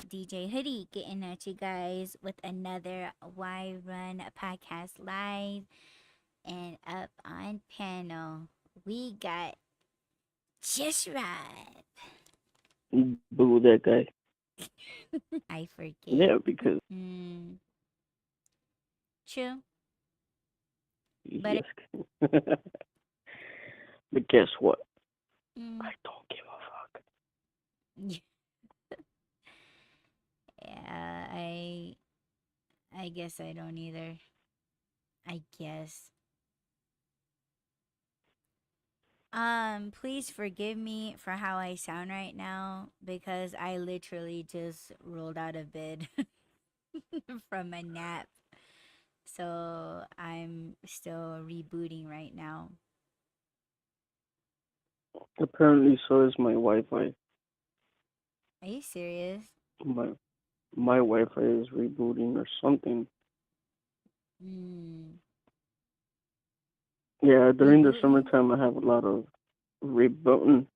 DJ Hoodie getting at you guys with another Why Run podcast live. And up on panel, we got Just Right. Boo that guy. I forget. Yeah, because Mm, true. But yes. But guess what? mm, I don't give a fuck. yeah, I guess I don't either. I guess. Please forgive me for how I sound right now because I literally just rolled out of bed from a nap. So I'm still rebooting right now. Apparently, so is my Wi-Fi. Are you serious? My my Wi-Fi is rebooting or something. Mm. Yeah, during the Rebooting? summertime, I have a lot of rebooting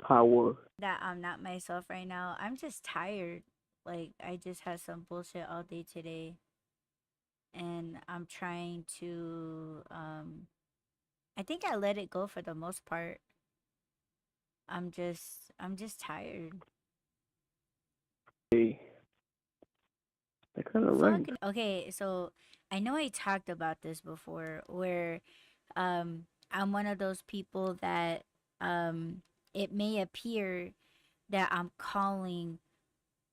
power. That I'm not myself right now. I'm just tired. Like I just had some bullshit all day today and I'm trying to I think I let it go for the most part. I'm just tired. Hey, that kind of Fuck. rhymed. Okay, so I know I talked about this before where I'm one of those people that it may appear that I'm calling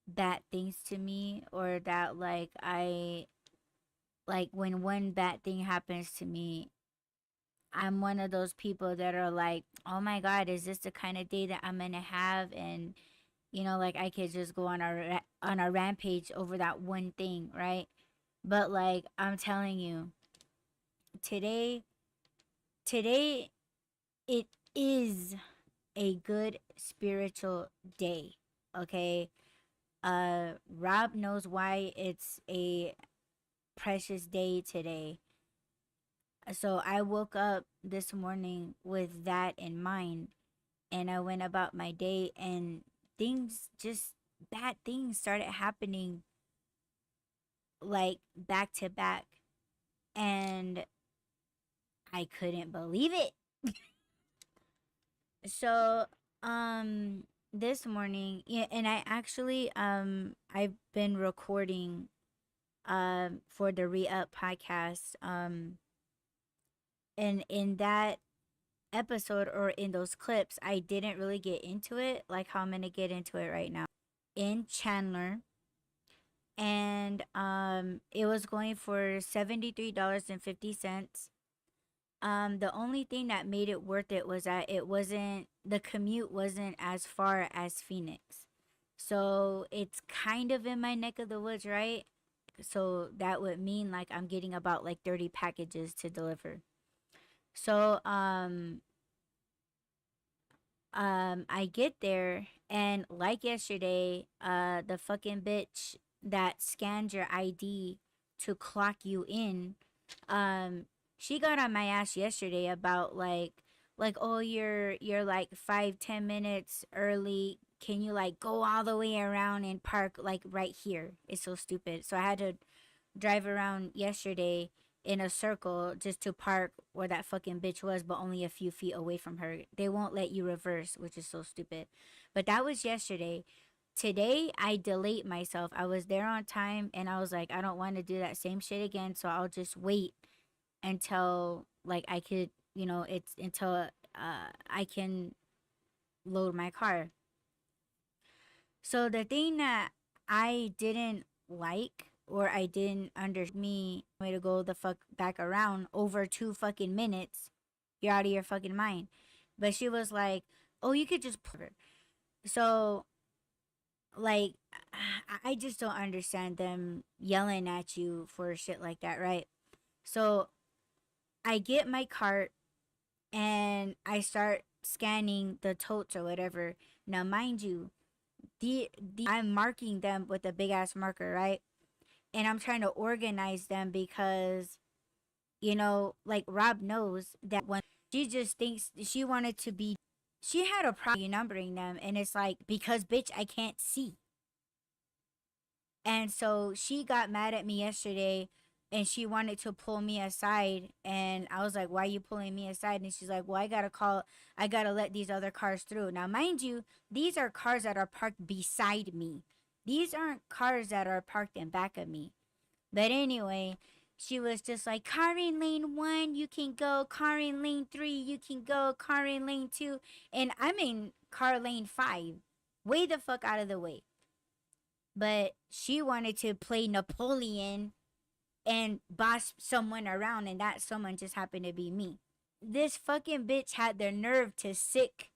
bad things to me, or that like when one bad thing happens to me, I'm one of those people that are like, "Oh my god, is this the kind of day that I'm going to have?" And like I could just go on on a rampage over that one thing, right? But like I'm telling you, today today it is a good spiritual day. Okay? Rob knows why it's a precious day today. So I woke up this morning with that in mind and I went about my day, and things just bad things started happening like back to back, and I couldn't believe it. So, this morning, yeah, and I actually I've been recording for the Re-Up podcast, and in that episode or in those clips, I didn't really get into it like how I'm going to get into it right now. In Chandler, and it was going for $73.50. The only thing that made it worth it was that the commute wasn't as far as Phoenix. So it's kind of in my neck of the woods, right? So that would mean like I'm getting about like 30 packages to deliver. So I get there, and like yesterday, the fucking bitch that scanned your ID to clock you in, um she got on my ass yesterday about like, oh, you're like 5-10 minutes early, can you like go all the way around and park like right here? It's so stupid. So I had to drive around yesterday in a circle just to park where that fucking bitch was, but only a few feet away from her. They won't let you reverse, which is so stupid. But that was yesterday. Today, I delayed myself. I was there on time, and I was like, I don't want to do that same shit again, so I'll just wait until like I could, it's until I can load my car. So the thing that I didn't like, or I didn't me way to go the fuck back around over 2 fucking minutes, you're out of your fucking mind. But she was like, oh, you could just put her. So like I just don't understand them yelling at you for shit like that, right? So I get my cart and I start scanning the totes or whatever. Now mind you, the I'm marking them with a big ass marker, right? And I'm trying to organize them because like Rob knows that when she just thinks she wanted to be, she had a problem numbering them, and it's like, because bitch, I can't see. And so she got mad at me yesterday and she wanted to pull me aside. And I was like, why are you pulling me aside? And she's like, well, I got to let these other cars through. Now, mind you, these are cars that are parked beside me. These aren't cars that are parked in back of me. But anyway, she was just like, car in lane 1, you can go. Car in lane 3, you can go. Car in lane 2. And I'm in car lane 5. Way the fuck out of the way. But she wanted to play Napoleon and boss someone around, and that someone just happened to be me. This fucking bitch had the nerve to sick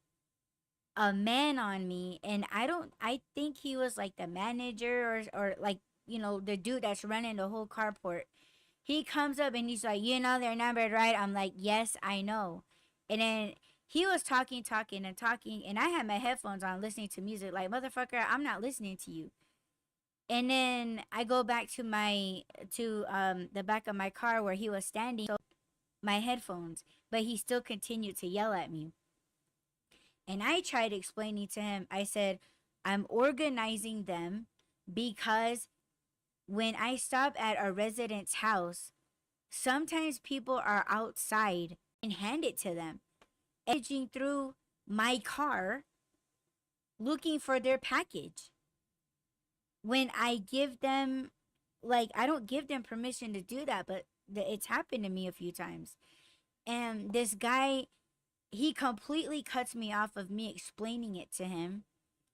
a man on me, and I think he was like the manager or like, you know, the dude that's running the whole carport. He comes up and he's like, you know they're numbered, right? I'm like, yes, I know. And then he was talking, and I had my headphones on listening to music. Like, motherfucker, I'm not listening to you. And then I go back to the back of my car where he was standing, so my headphones, but he still continued to yell at me. And I tried explaining to him, I said, I'm organizing them because when I stop at a resident's house, sometimes people are outside and hand it to them, edging through my car looking for their package. When I give them, like, I don't give them permission to do that, but it's happened to me a few times. And this guy, he completely cuts me off of me explaining it to him.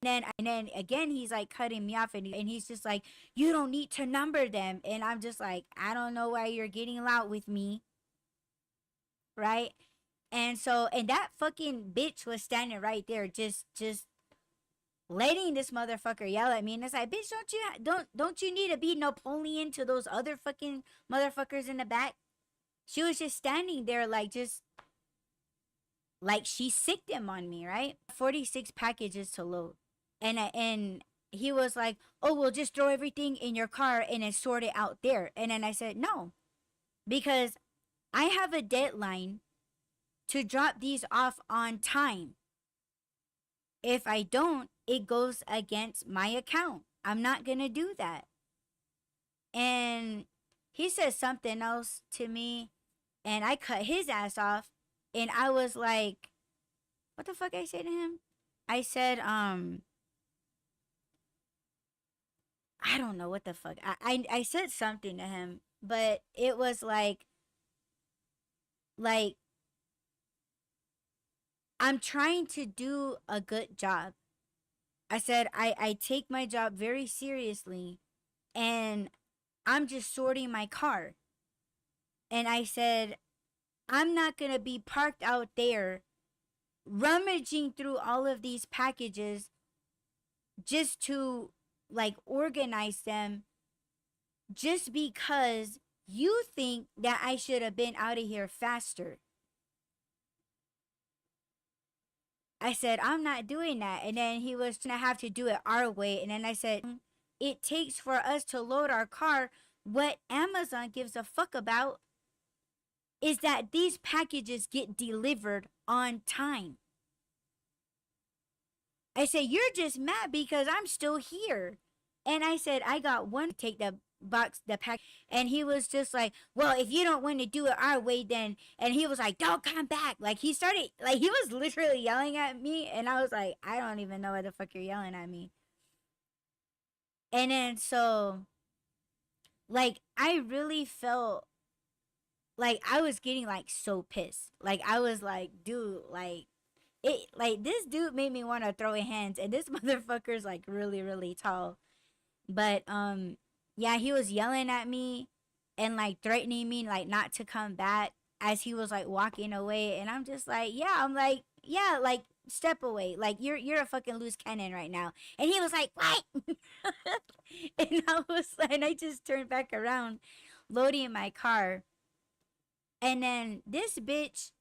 And then again, he's like cutting me off, and he's just like, you don't need to number them. And I'm just like, I don't know why you're getting loud with me. Right. And so, and that fucking bitch was standing right there, just letting this motherfucker yell at me. And it's like, bitch, don't you need to be Napoleon to those other fucking motherfuckers in the back? She was just standing there like, just like she sicked him on me, right? 46 packages to load. And he was like, oh, well, just throw everything in your car and then sort it out there. And then I said, no, because I have a deadline to drop these off on time. If I don't, it goes against my account. I'm not going to do that. And he said something else to me, and I cut his ass off. And I was like, what the fuck I say to him? I said, I don't know what the fuck. I said something to him, but it was like I'm trying to do a good job. I said I take my job very seriously, and I'm just sorting my car. And I said, I'm not going to be parked out there rummaging through all of these packages just to like organize them just because you think that I should have been out of here faster. I said, I'm not doing that. And then he was going to have to do it our way. And then I said, it takes for us to load our car. What Amazon gives a fuck about is that these packages get delivered on time. I said, you're just mad because I'm still here. And I said, I got one to take the pack. And he was just like, well, if you don't want to do it our way, then. And he was like, don't come back. Like, he started, like, he was literally yelling at me. And I was like, I don't even know why the fuck you're yelling at me. And then so, like, I really felt like I was getting like so pissed. Like, I was like, dude, like, like this dude made me want to throw hands, and this motherfucker's like really, really tall. But yeah, he was yelling at me and like threatening me like not to come back as he was like walking away. And I'm just like, yeah, I'm like, yeah, like step away. Like you're a fucking loose cannon right now. And he was like, what? And I just turned back around, loading my car. And then this bitch,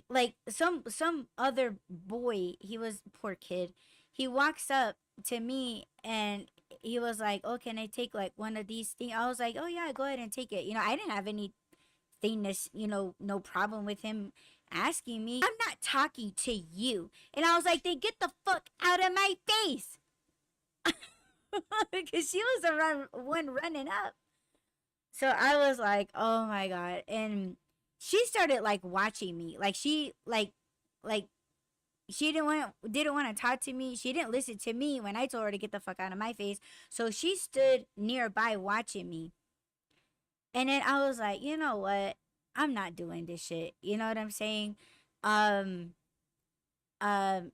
like some other boy, he was poor kid, he walks up to me and he was like, oh, can I take like one of these things? I was like, oh yeah, go ahead and take it. I didn't have anything this, no problem with him asking me. I'm not talking to you. And I was like, then get the fuck out of my face. because she was the one running up. So I was like, oh my god, and she started like watching me, like like she didn't want to talk to me. She didn't listen to me when I told her to get the fuck out of my face. So she stood nearby watching me. And then I was like, you know what? I'm not doing this shit. You know what I'm saying? Um um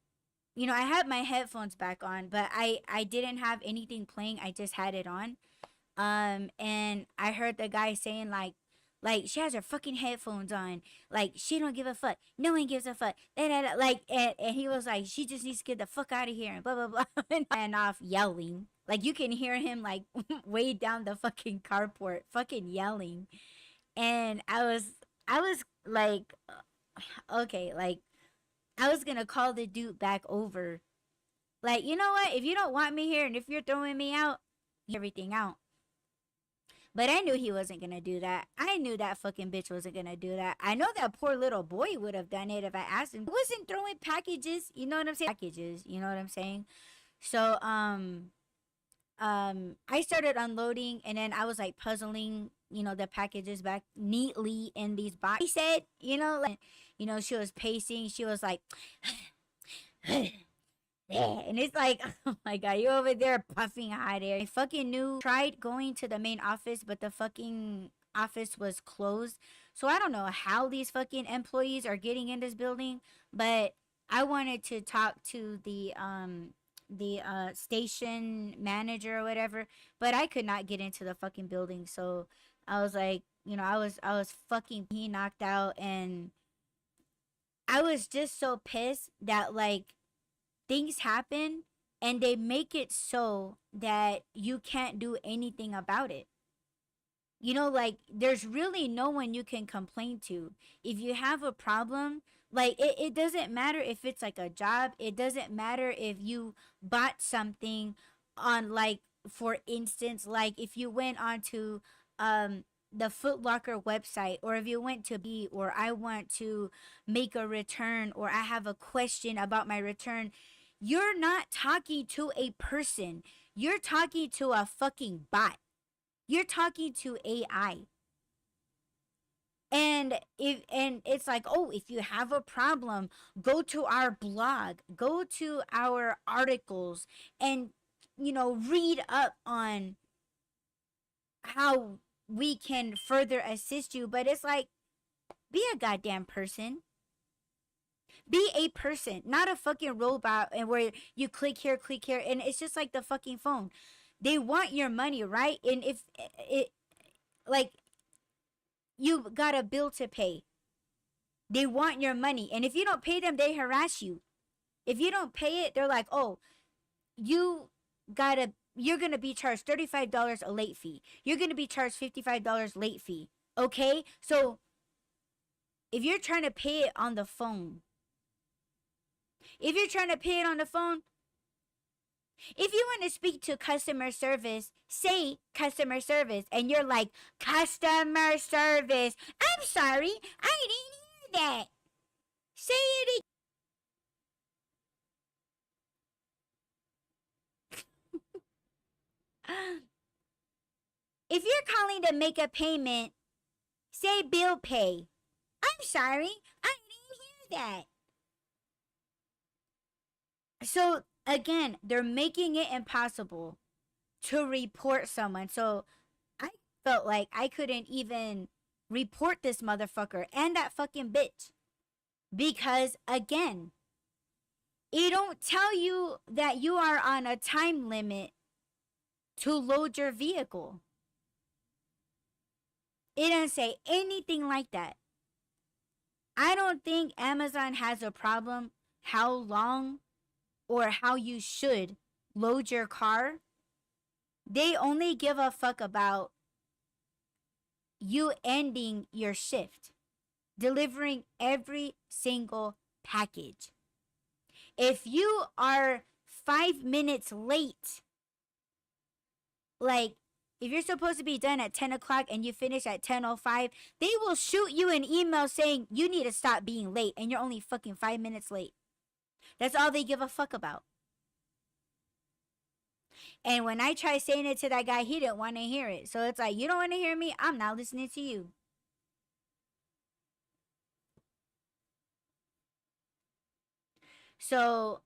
I had my headphones back on, but I didn't have anything playing. I just had it on. And I heard the guy saying like she has her fucking headphones on, like she don't give a fuck, no one gives a fuck, like, and he was like, she just needs to get the fuck out of here and blah blah blah. And off yelling, like you can hear him like way down the fucking carport fucking yelling. And I was like, okay, like I was gonna call the dude back over, like, you know what, if you don't want me here and if you're throwing me out, everything out. But I knew he wasn't gonna do that. I knew that fucking bitch wasn't gonna do that. I know that poor little boy would have done it if I asked him. He wasn't throwing packages, you know what I'm saying? Packages, you know what I'm saying? So I started unloading, and then I was like puzzling, the packages back neatly in these boxes. He said, like, she was pacing. She was like, and it's like, oh my god, you over there puffing hot air. I fucking knew. Tried going to the main office, but the fucking office was closed. So I don't know how these fucking employees are getting in this building, but I wanted to talk to the station manager or whatever, but I could not get into the fucking building. So I was like, I was fucking he knocked out, and I was just so pissed that like things happen and they make it so that you can't do anything about it. Like there's really no one you can complain to. If you have a problem, like it doesn't matter if it's like a job, it doesn't matter if you bought something on, like, for instance, like if you went onto the Foot Locker website, or if you went to or I want to make a return, or I have a question about my return. You're not talking to a person. You're talking to a fucking bot. You're talking to AI. And it's like, oh, if you have a problem, go to our blog, go to our articles, and read up on how we can further assist you. But it's like, be a goddamn person. Be a person, not a fucking robot, and where you click here, and it's just like the fucking phone. They want your money, right? And if it, like, you got a bill to pay, they want your money, and if you don't pay them, they harass you. If you don't pay it, they're like, oh, you're gonna be charged $35 a late fee. You're gonna be charged $55 late fee. Okay, so if you're trying to pay it on the phone, if you're trying to pay it on the phone, if you want to speak to customer service, say customer service, and you're like, customer service. I'm sorry, I didn't hear that. Say it again. If you're calling to make a payment, say bill pay. I'm sorry, I didn't hear that. So again, they're making it impossible to report someone. So I felt like I couldn't even report this motherfucker and that fucking bitch, because again, it don't tell you that you are on a time limit to load your vehicle. It doesn't say anything like that. I don't think Amazon has a problem how long or how you should load your car. They only give a fuck about you ending your shift, delivering every single package. If you are 5 minutes late, like if you're supposed to be done at 10 o'clock and you finish at 10:05, they will shoot you an email saying you need to stop being late and you're only fucking 5 minutes late. That's all they give a fuck about. And when I tried saying it to that guy, he didn't want to hear it. So it's like, you don't want to hear me? I'm not listening to you. So,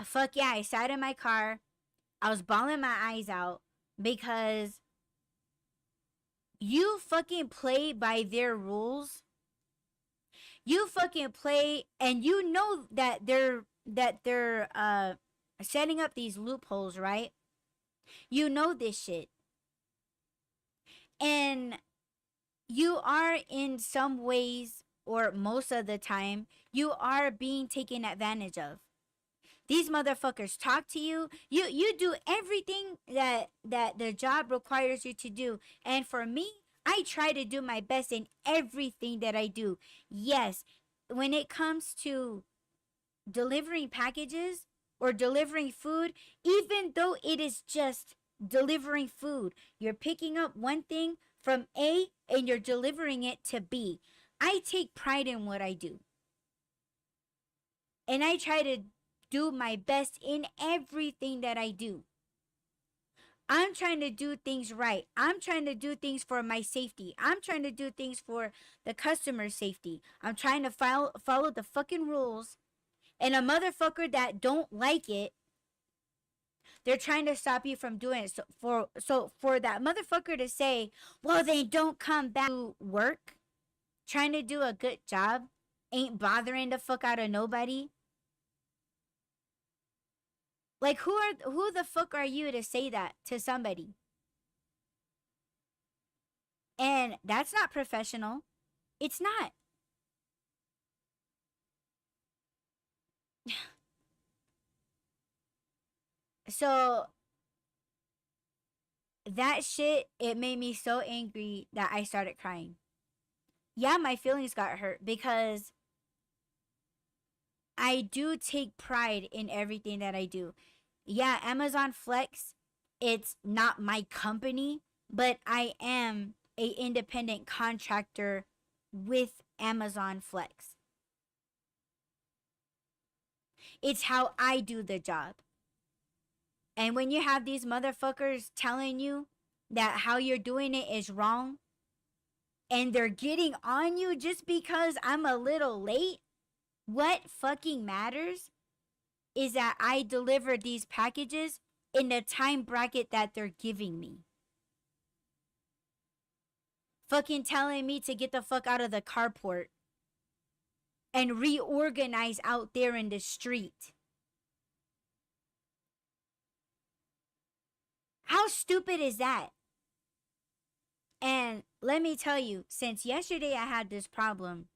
fuck yeah, I sat in my car. I was bawling my eyes out because you fucking play by their rules. You fucking play, and you know that they're setting up these loopholes, right? You know this shit. And you are, in some ways, or most of the time, you are being taken advantage of. These motherfuckers talk to you. You do everything that the job requires you to do. And for me, I try to do my best in everything that I do. Yes, when it comes to delivering packages or delivering food, even though it is just delivering food, you're picking up one thing from A and you're delivering it to B. I take pride in what I do. And I try to do my best in everything that I do. I'm trying to do things right. I'm trying to do things for my safety. I'm trying to do things for the customer's safety. I'm trying to follow the fucking rules. And a motherfucker that don't like it, they're trying to stop you from doing it. So for that motherfucker to say, well, they don't come back to work, trying to do a good job, ain't bothering the fuck out of nobody. Like, who the fuck are you to say that to somebody? And that's not professional. It's not. So that shit, it made me so angry that I started crying. Yeah, my feelings got hurt because I do take pride in everything that I do. Yeah, Amazon Flex, it's not my company, but I am a independent contractor with Amazon Flex. It's how I do the job. And when you have these motherfuckers telling you that how you're doing it is wrong, and they're getting on you just because I'm a little late, what fucking matters is that I deliver these packages in the time bracket that they're giving me. Fucking telling me to get the fuck out of the carport and reorganize out there in the street. How stupid is that? And let me tell you, since yesterday I had this problem,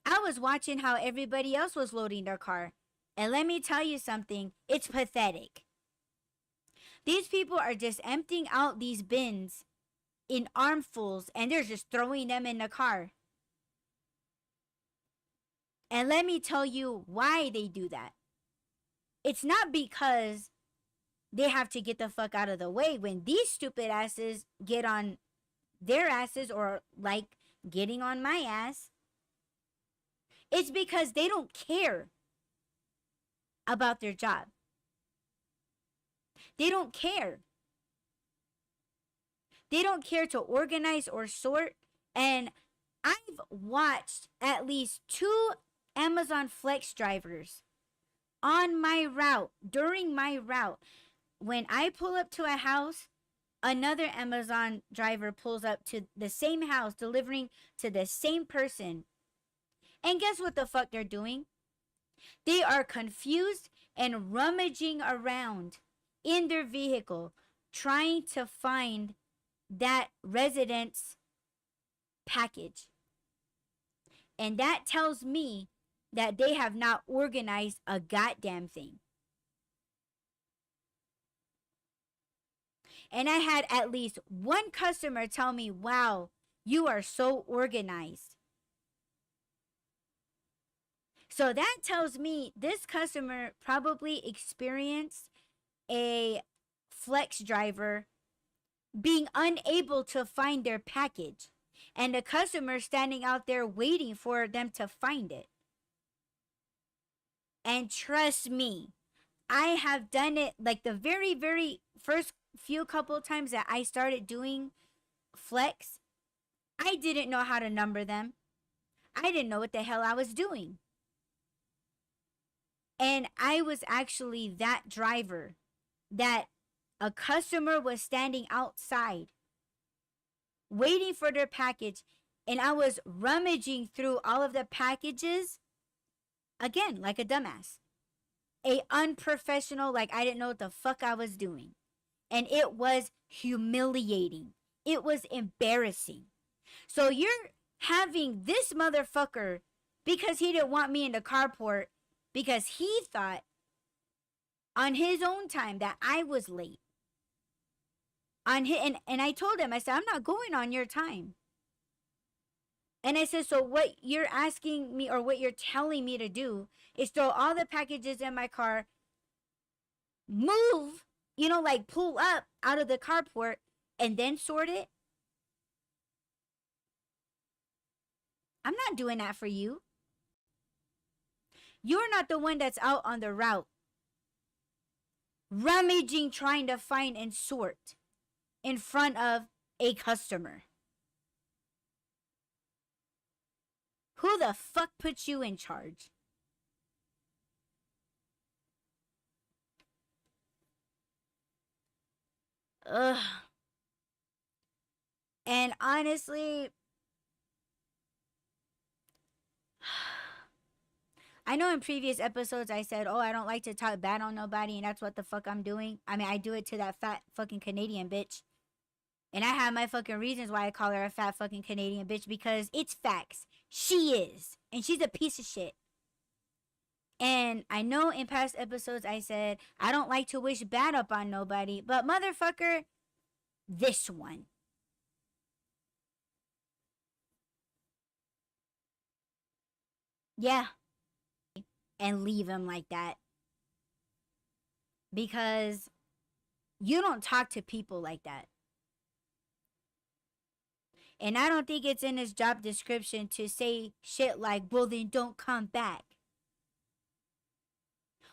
I was watching how everybody else was loading their car. And let me tell you something, it's pathetic. These people are just emptying out these bins in armfuls and they're just throwing them in the car. And let me tell you why they do that. It's not because they have to get the fuck out of the way when these stupid asses get on their asses or like getting on my ass. It's because they don't care about their job. They don't care. They don't care to organize or sort. And I've watched at least 2 Amazon Flex drivers on my route, during my route. When I pull up to a house, another Amazon driver pulls up to the same house, delivering to the same person. And guess what the fuck they're doing? They are confused and rummaging around in their vehicle, trying to find that resident's package. And that tells me that they have not organized a goddamn thing. And I had at least one customer tell me, wow, you are so organized. So that tells me this customer probably experienced a flex driver being unable to find their package and the customer standing out there waiting for them to find it. And trust me, I have done it like the very, very first few couple times that I started doing flex. I didn't know how to number them. I didn't know what the hell I was doing. And I was actually that driver that a customer was standing outside waiting for their package, and I was rummaging through all of the packages again like a dumbass. A unprofessional, like I didn't know what the fuck I was doing. And it was humiliating. It was embarrassing. So you're having this motherfucker, because he didn't want me in the carport, because he thought on his own time that I was late. On his, and I told him, I said, I'm not going on your time. And I said, so what you're asking me, or what you're telling me to do, is throw all the packages in my car, move, like pull up out of the carport, and then sort it? I'm not doing that for you. You're not the one that's out on the route, rummaging, trying to find and sort in front of a customer. Who the fuck put you in charge? Ugh. And honestly, I know in previous episodes I said, oh, I don't like to talk bad on nobody, and that's what the fuck I'm doing. I mean, I do it to that fat fucking Canadian bitch. And I have my fucking reasons why I call her a fat fucking Canadian bitch, because it's facts. She is. And she's a piece of shit. And I know in past episodes I said, I don't like to wish bad up on nobody, but motherfucker, this one. Yeah. And leave him like that. Because you don't talk to people like that. And I don't think it's in his job description to say shit like, well, then don't come back.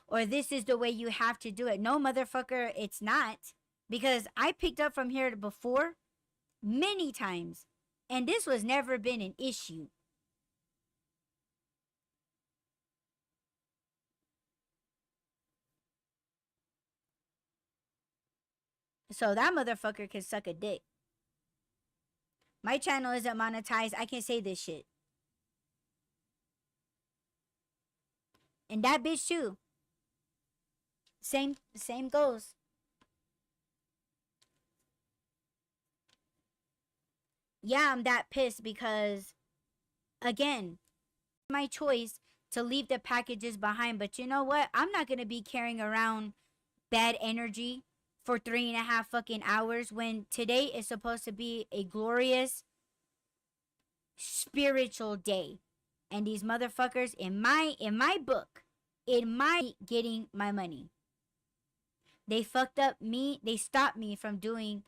Or this is the way you have to do it. No, motherfucker, it's not. Because I picked up from here before many times, and this was never been an issue. So that motherfucker can suck a dick. My channel isn't monetized. I can say this shit. And that bitch too. Same goes. Yeah, I'm that pissed because, again, my choice to leave the packages behind. But you know what? I'm not going to be carrying around bad energy for 3.5 fucking hours when today is supposed to be a glorious spiritual day. And these motherfuckers in my book, in my getting my money, they fucked up me. They stopped me from doing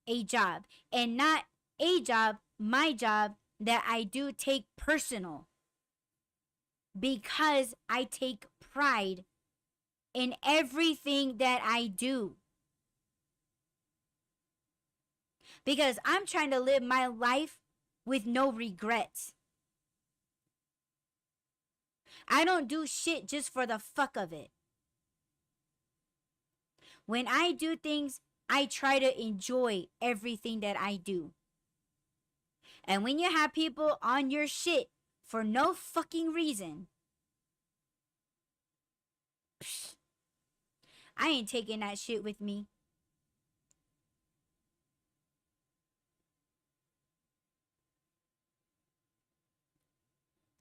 a job, and not a job, my job that I do take personal, because I take pride in everything that I do. Because I'm trying to live my life with no regrets. I don't do shit just for the fuck of it. When I do things, I try to enjoy everything that I do. And when you have people on your shit for no fucking reason, I ain't taking that shit with me.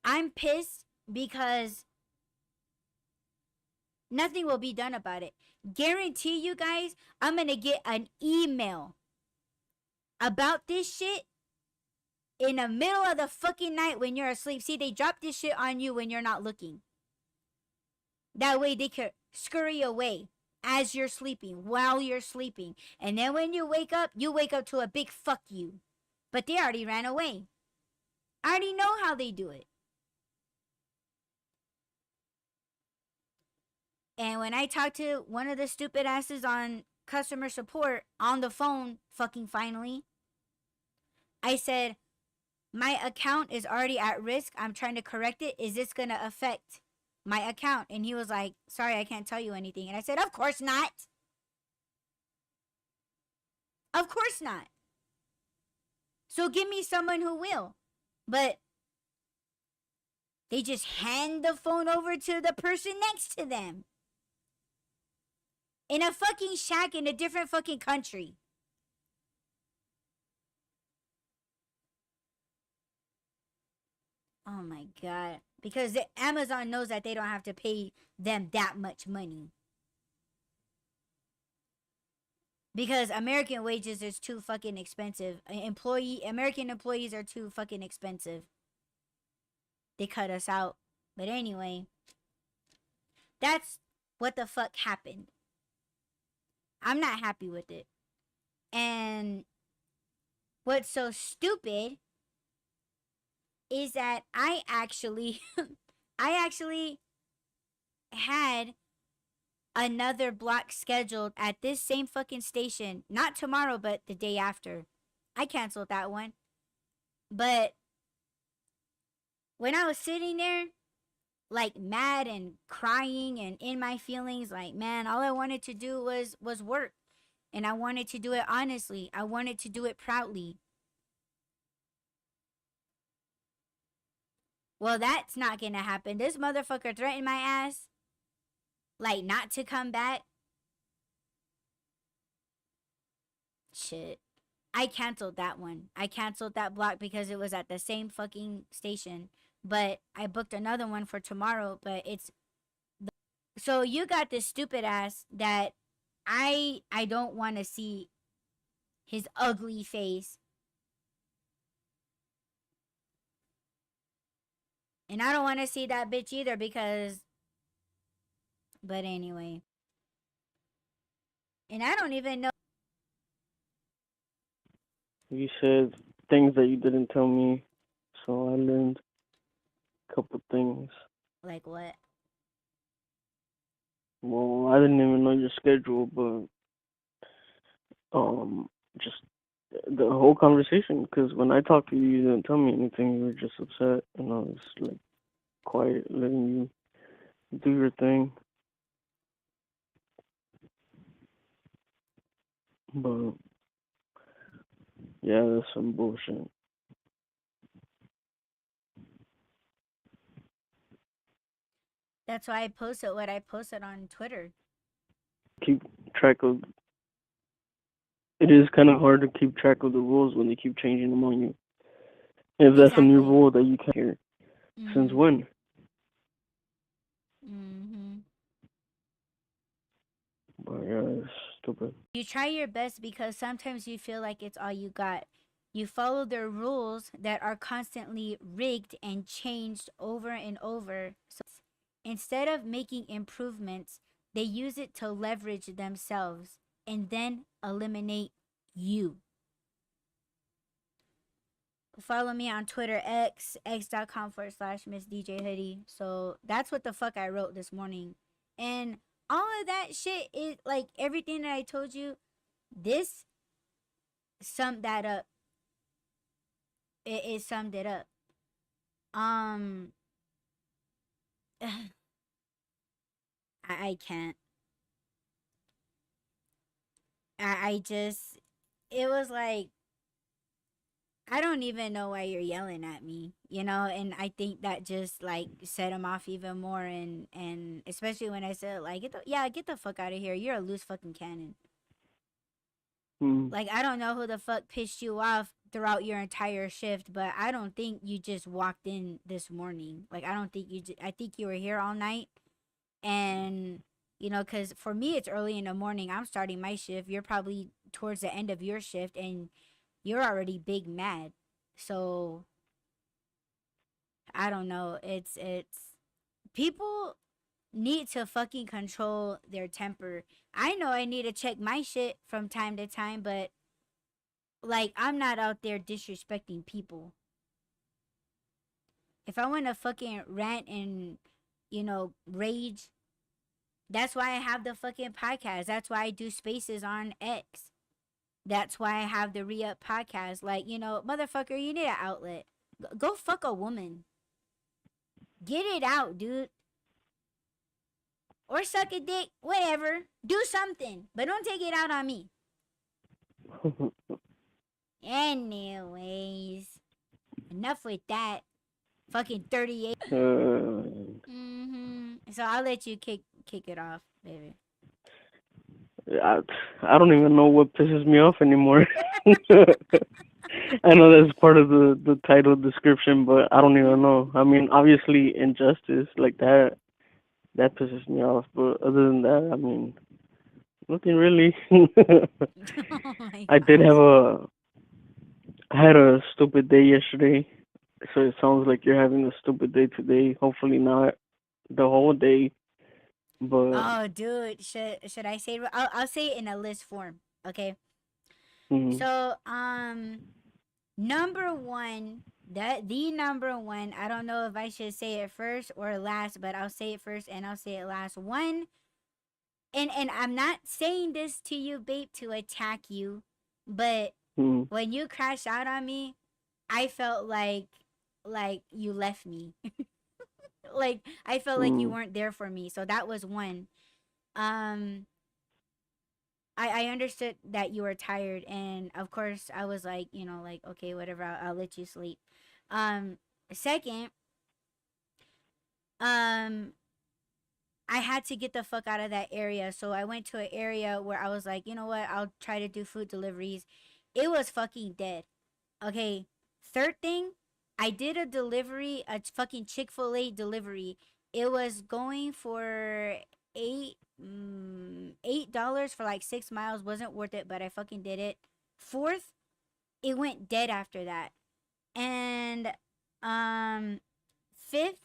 I'm pissed because nothing will be done about it. Guarantee you guys, I'm gonna get an email about this shit in the middle of the fucking night when you're asleep. See, they drop this shit on you when you're not looking. That way they could scurry away as you're sleeping, while you're sleeping. And then when you wake up to a big fuck you. But they already ran away. I already know how they do it. And when I talked to one of the stupid asses on customer support on the phone, fucking finally, I said, my account is already at risk. I'm trying to correct it. Is this going to affect my account? And he was like, sorry, I can't tell you anything. And I said, of course not. Of course not. So give me someone who will. But they just hand the phone over to the person next to them. In a fucking shack in a different fucking country. Oh my god. Because Amazon knows that they don't have to pay them that much money. Because American wages is too fucking expensive. American employees are too fucking expensive. They cut us out. But anyway, that's what the fuck happened. I'm not happy with it. And what's so stupid is that I actually had another block scheduled at this same fucking station. Not tomorrow, but the day after. I canceled that one. But when I was sitting there, like mad and crying and in my feelings, like, man, all I wanted to do was work. And I wanted to do it honestly. I wanted to do it proudly. Well, that's not gonna happen. This motherfucker threatened my ass, like, not to come back. Shit. I canceled that one. I canceled that block because it was at the same fucking station. But I booked another one for tomorrow, but it's so you got this stupid ass that I don't want to see his ugly face. And I don't want to see that bitch either because but anyway. And I don't even know. You said things that you didn't tell me, so I learned a couple things. Like what? Well, I didn't even know your schedule, but just the whole conversation. Because when I talked to you, you didn't tell me anything. You were just upset, and I was like quiet, letting you do your thing. But yeah, that's some bullshit. That's why I posted what I posted on Twitter. Keep track of. It is kind of hard to keep track of the rules when they keep changing them on you. If that's a new Exactly. rule that you can't hear, since Mhm. when? Mhm. But yeah, it's stupid. You try your best because sometimes you feel like it's all you got. You follow their rules that are constantly rigged and changed over and over. So instead of making improvements, they use it to leverage themselves and then eliminate you. Follow me on Twitter, x.com/Miss DJ Hoodie. So that's what the fuck I wrote this morning. And all of that shit is like everything that I told you, this summed that up. It summed it up. Um, I can't. I just, it was like, I don't even know why you're yelling at me, you know? And I think that just like set him off even more. And especially when I said, like, get the fuck out of here. You're a loose fucking cannon. Hmm. Like, I don't know who the fuck pissed you off throughout your entire shift, but I don't think you just walked in this morning. Like, I don't think I think you were here all night. And, you know, because for me, it's early in the morning. I'm starting my shift. You're probably towards the end of your shift, and you're already big mad. So, I don't know. It's, people need to fucking control their temper. I know I need to check my shit from time to time, but like, I'm not out there disrespecting people. If I want to fucking rant and, you know, rage, That's why I have the fucking podcast. That's why I do spaces on X. That's why I have the Re-Up podcast. Like, motherfucker, you need an outlet. Go fuck a woman. Get it out, dude. Or suck a dick. Whatever. Do something. But don't take it out on me. Anyways. Enough with that. Fucking 38. So I'll let you kick it off, baby. I don't even know what pisses me off anymore. I know that's part of the title description, but I don't even know. I mean, obviously, injustice like that pisses me off. But other than that, I mean, nothing really. Oh my I did gosh. have a I had a stupid day yesterday, so it sounds like you're having a stupid day today. Hopefully not the whole day, but Oh, dude, should I say it? I'll say it in a list form. Okay. mm, So, number one, the number one. I don't know if I should say it first or last, but I'll say it first and I'll say it last. One, and I'm not saying this to you, babe, to attack you, but mm, when you crashed out on me, I felt like you left me. Like I felt like you mm, weren't there for me. So that was one. Um I understood that you were tired, and of course I was like, like, okay, whatever, I'll let you sleep. Um Second, um I had to get the fuck out of that area. So I went to an area where I was like, you know what, I'll try to do food deliveries. It was fucking dead. Okay. Third thing, I did a delivery, a fucking Chick-fil-A delivery. It was going for eight $8 for like 6 miles. Wasn't worth it, but I fucking did it. Fourth, it went dead after that. And fifth,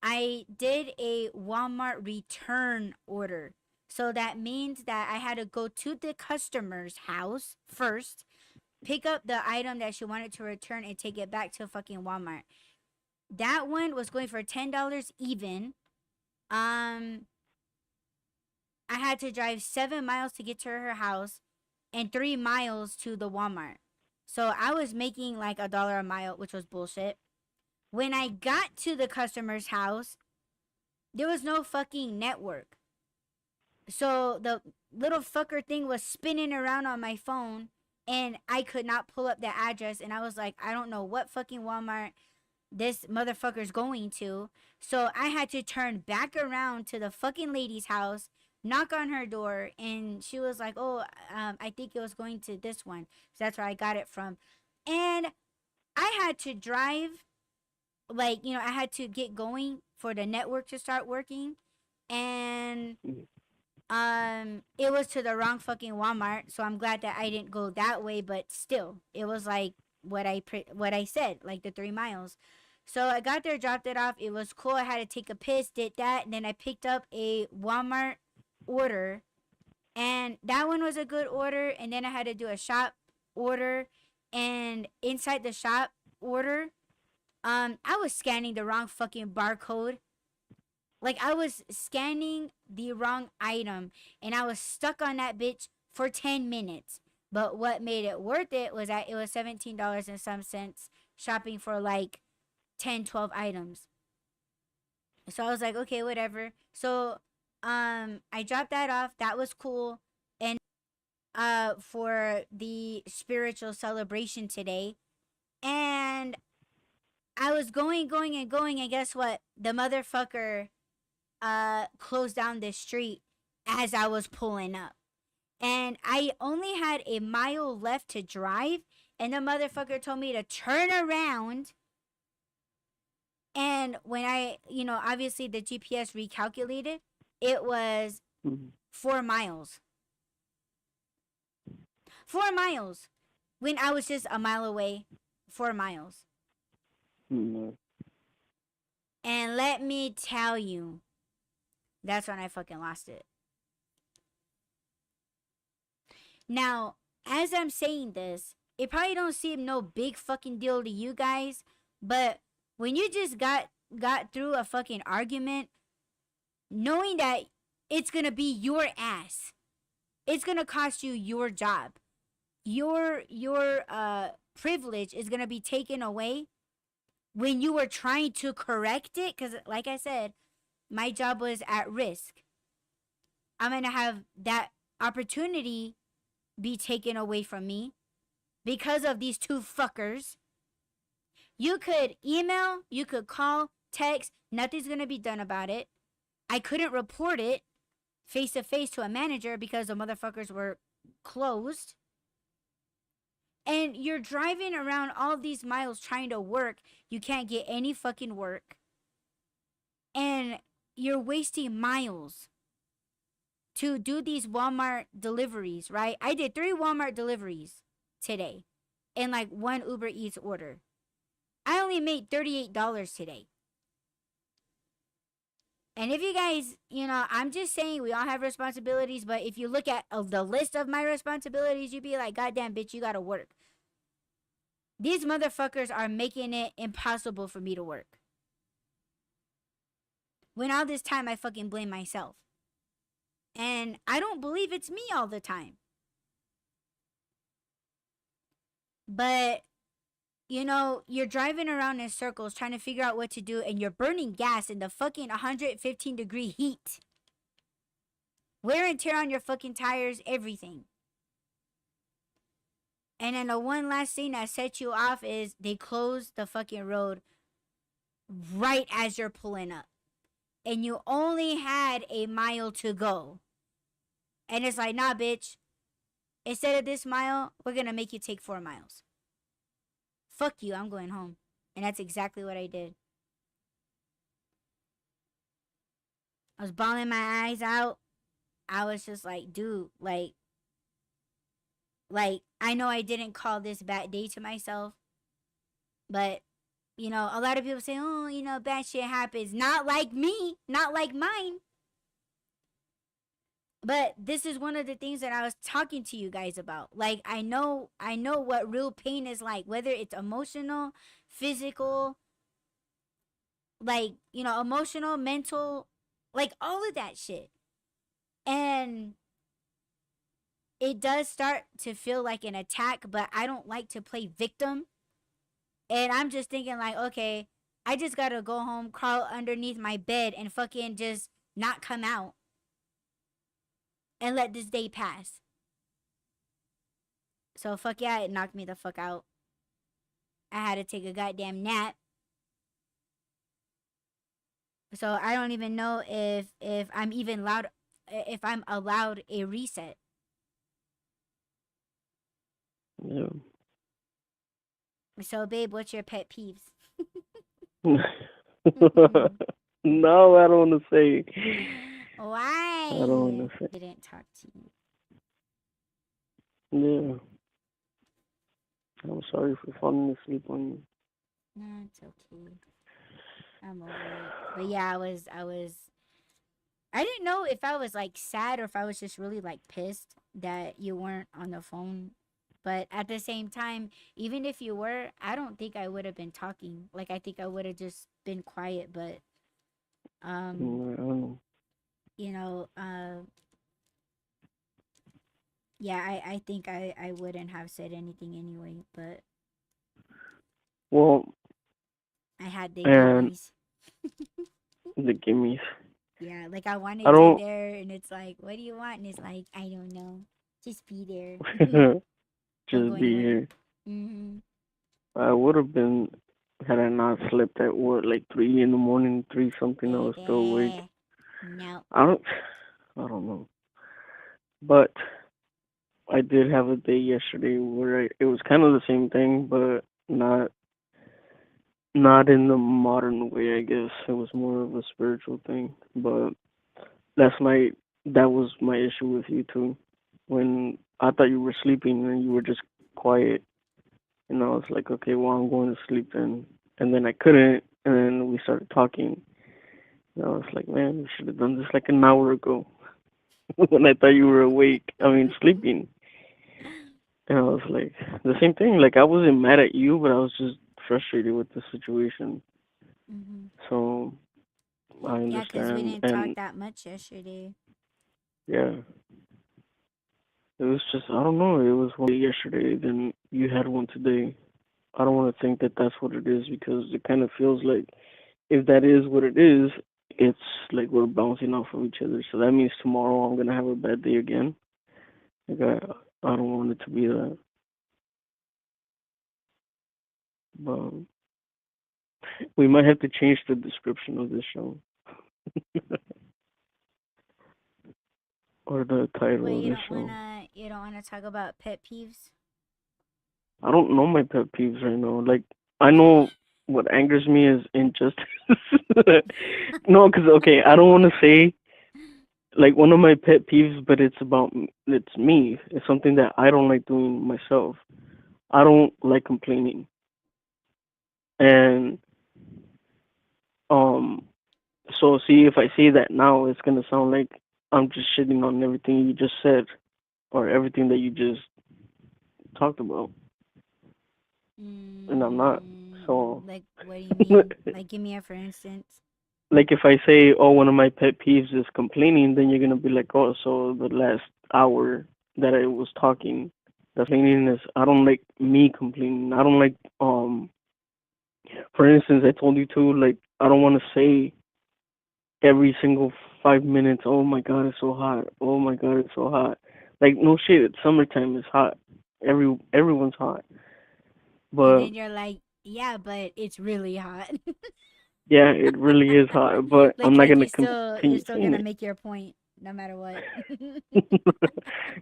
I did a Walmart return order. So that means that I had to go to the customer's house first, pick up the item that she wanted to return, and take it back to fucking Walmart. That one was going for $10 even. Um, I had to drive 7 miles to get to her house and 3 miles to the Walmart. So I was making like $1 a mile, which was bullshit. When I got to the customer's house, there was no fucking network. So the little fucker thing was spinning around on my phone and I could not pull up the address. And I was like, I don't know what fucking Walmart this motherfucker's going to. So I had to turn back around to the fucking lady's house, knock on her door, and she was like, oh, I think it was going to this one. So that's where I got it from. And I had to drive, like, I had to get going for the network to start working. And mm, it was to the wrong fucking Walmart, so I'm glad that I didn't go that way, but still it was like what I said, like the 3 miles. So I got there, dropped it off. It was cool. I had to take a piss, did that, and then I picked up a Walmart order, and that one was a good order. And then I had to do a shop order, and inside the shop order, I was scanning the wrong fucking barcode. Like I was scanning the wrong item and I was stuck on that bitch for 10 minutes. But what made it worth it was that it was $17 and some cents shopping for like 10, 12 items. So I was like, okay, whatever. So I dropped that off. That was cool. And for the spiritual celebration today. And I was going and going, and guess what? The motherfucker closed down the street as I was pulling up. And I only had a mile left to drive, and the motherfucker told me to turn around. And when obviously the GPS recalculated, it was mm, 4 miles. 4 miles. When I was just a mile away, 4 miles. mm, And let me tell you, that's when I fucking lost it. Now, as I'm saying this, it probably don't seem no big fucking deal to you guys, but when you just got through a fucking argument, knowing that it's going to be your ass. It's going to cost you your job. Your privilege is going to be taken away when you were trying to correct it, cuz like I said, my job was at risk. I'm going to have that opportunity be taken away from me because of these two fuckers. You could email, you could call, text, nothing's going to be done about it. I couldn't report it face to face to a manager because the motherfuckers were closed. And you're driving around all these miles trying to work. You can't get any fucking work. And you're wasting miles to do these Walmart deliveries, right? I did 3 Walmart deliveries today and like 1 Uber Eats order. I only made $38 today. And if you guys, I'm just saying we all have responsibilities, but if you look at the list of my responsibilities, you'd be like, goddamn, bitch, you gotta work. These motherfuckers are making it impossible for me to work. When all this time I fucking blame myself. And I don't believe it's me all the time. But, you're driving around in circles trying to figure out what to do, and you're burning gas in the fucking 115-degree heat. Wear and tear on your fucking tires, everything. And then the one last thing that sets you off is they close the fucking road right as you're pulling up. And you only had a mile to go. And it's like, nah, bitch. Instead of this mile, we're going to make you take 4 miles. Fuck you, I'm going home. And that's exactly what I did. I was bawling my eyes out. I was just like, dude, like, I know I didn't call this bad day to myself. But, a lot of people say, oh, bad shit happens. Not like me. Not like mine. But this is one of the things that I was talking to you guys about. Like, I know what real pain is like, whether it's emotional, physical, like, emotional, mental, like all of that shit. And it does start to feel like an attack, but I don't like to play victim. And I'm just thinking like, okay, I just gotta go home, crawl underneath my bed, and fucking just not come out. And let this day pass. So fuck yeah, it knocked me the fuck out. I had to take a goddamn nap. So I don't even know if I'm even allowed, if I'm allowed a reset. Yeah. So babe, what's your pet peeves? No, I don't want to say. Why? I don't want to say. Didn't talk to you. Yeah. I'm sorry for falling asleep on you. No, it's okay. I'm over it. But yeah, I didn't know if I was like sad or if I was just really like pissed that you weren't on the phone. But at the same time, even if you were, I don't think I would have been talking. Like I think I would have just been quiet, but I don't know. you know, yeah, I think I wouldn't have said anything anyway, but Well, I had the and gimmies. the gimmies. Yeah, like I I wanted you don't. there, and it's like, what do you want? And it's like, I don't know. Just be there. I'm Just going be home. here. Mm-hmm. I would have been had I not slept at what, like 3 in the morning, 3 something. I was still awake. Baby. No. I don't. I don't know. But I did have a day yesterday where it was kind of the same thing, but not in the modern way. I guess it was more of a spiritual thing. But that's my that was my issue with you too. When I thought you were sleeping and you were just quiet, and I was like, okay, well I'm going to sleep then. And then I couldn't, and then we started talking. And I was like, man, we should have done this like an hour ago when I thought you were awake. I mean, sleeping. And I was like, the same thing. Like I wasn't mad at you, but I was just frustrated with the situation. Mm-hmm. So I Yeah, because we understand. didn't talk And that much yesterday. Yeah, it was just I don't know. It was one yesterday, then you had one today. I don't want to think that that's what it is because it kind of feels like if that is what it is, it's like we're bouncing off of each other. So that means tomorrow I'm gonna have a bad day again. Like I don't want it to be that. But we might have to change the description of this show or the title Wait, of this show. you don't wanna talk about pet peeves? I don't know my pet peeves right now. Like I know what angers me is injustice. No, because okay, I don't want to say like one of my pet peeves, but it's me. It's something that I don't like doing myself. I don't like complaining, and um, so see if I say that now, it's gonna sound like I'm just shitting on everything you just said or everything that you just talked about, and I'm not. So, Like, what do you mean? Like, give me a for instance. like if I say, oh, one of my pet peeves is complaining, then you're gonna be like, oh, so the last hour that I was talking, that's complaining is I don't like me complaining. I don't like for instance, I told you to like I don't want to say every single 5 minutes, oh my god, it's so hot. Oh my god, it's so hot. Like no shit, it's summertime. It's hot. Everyone's hot. And But then you're like, yeah, but it's really hot. yeah, it really is hot. But I'm not like gonna you're continue still saying gonna it. make your point no matter what.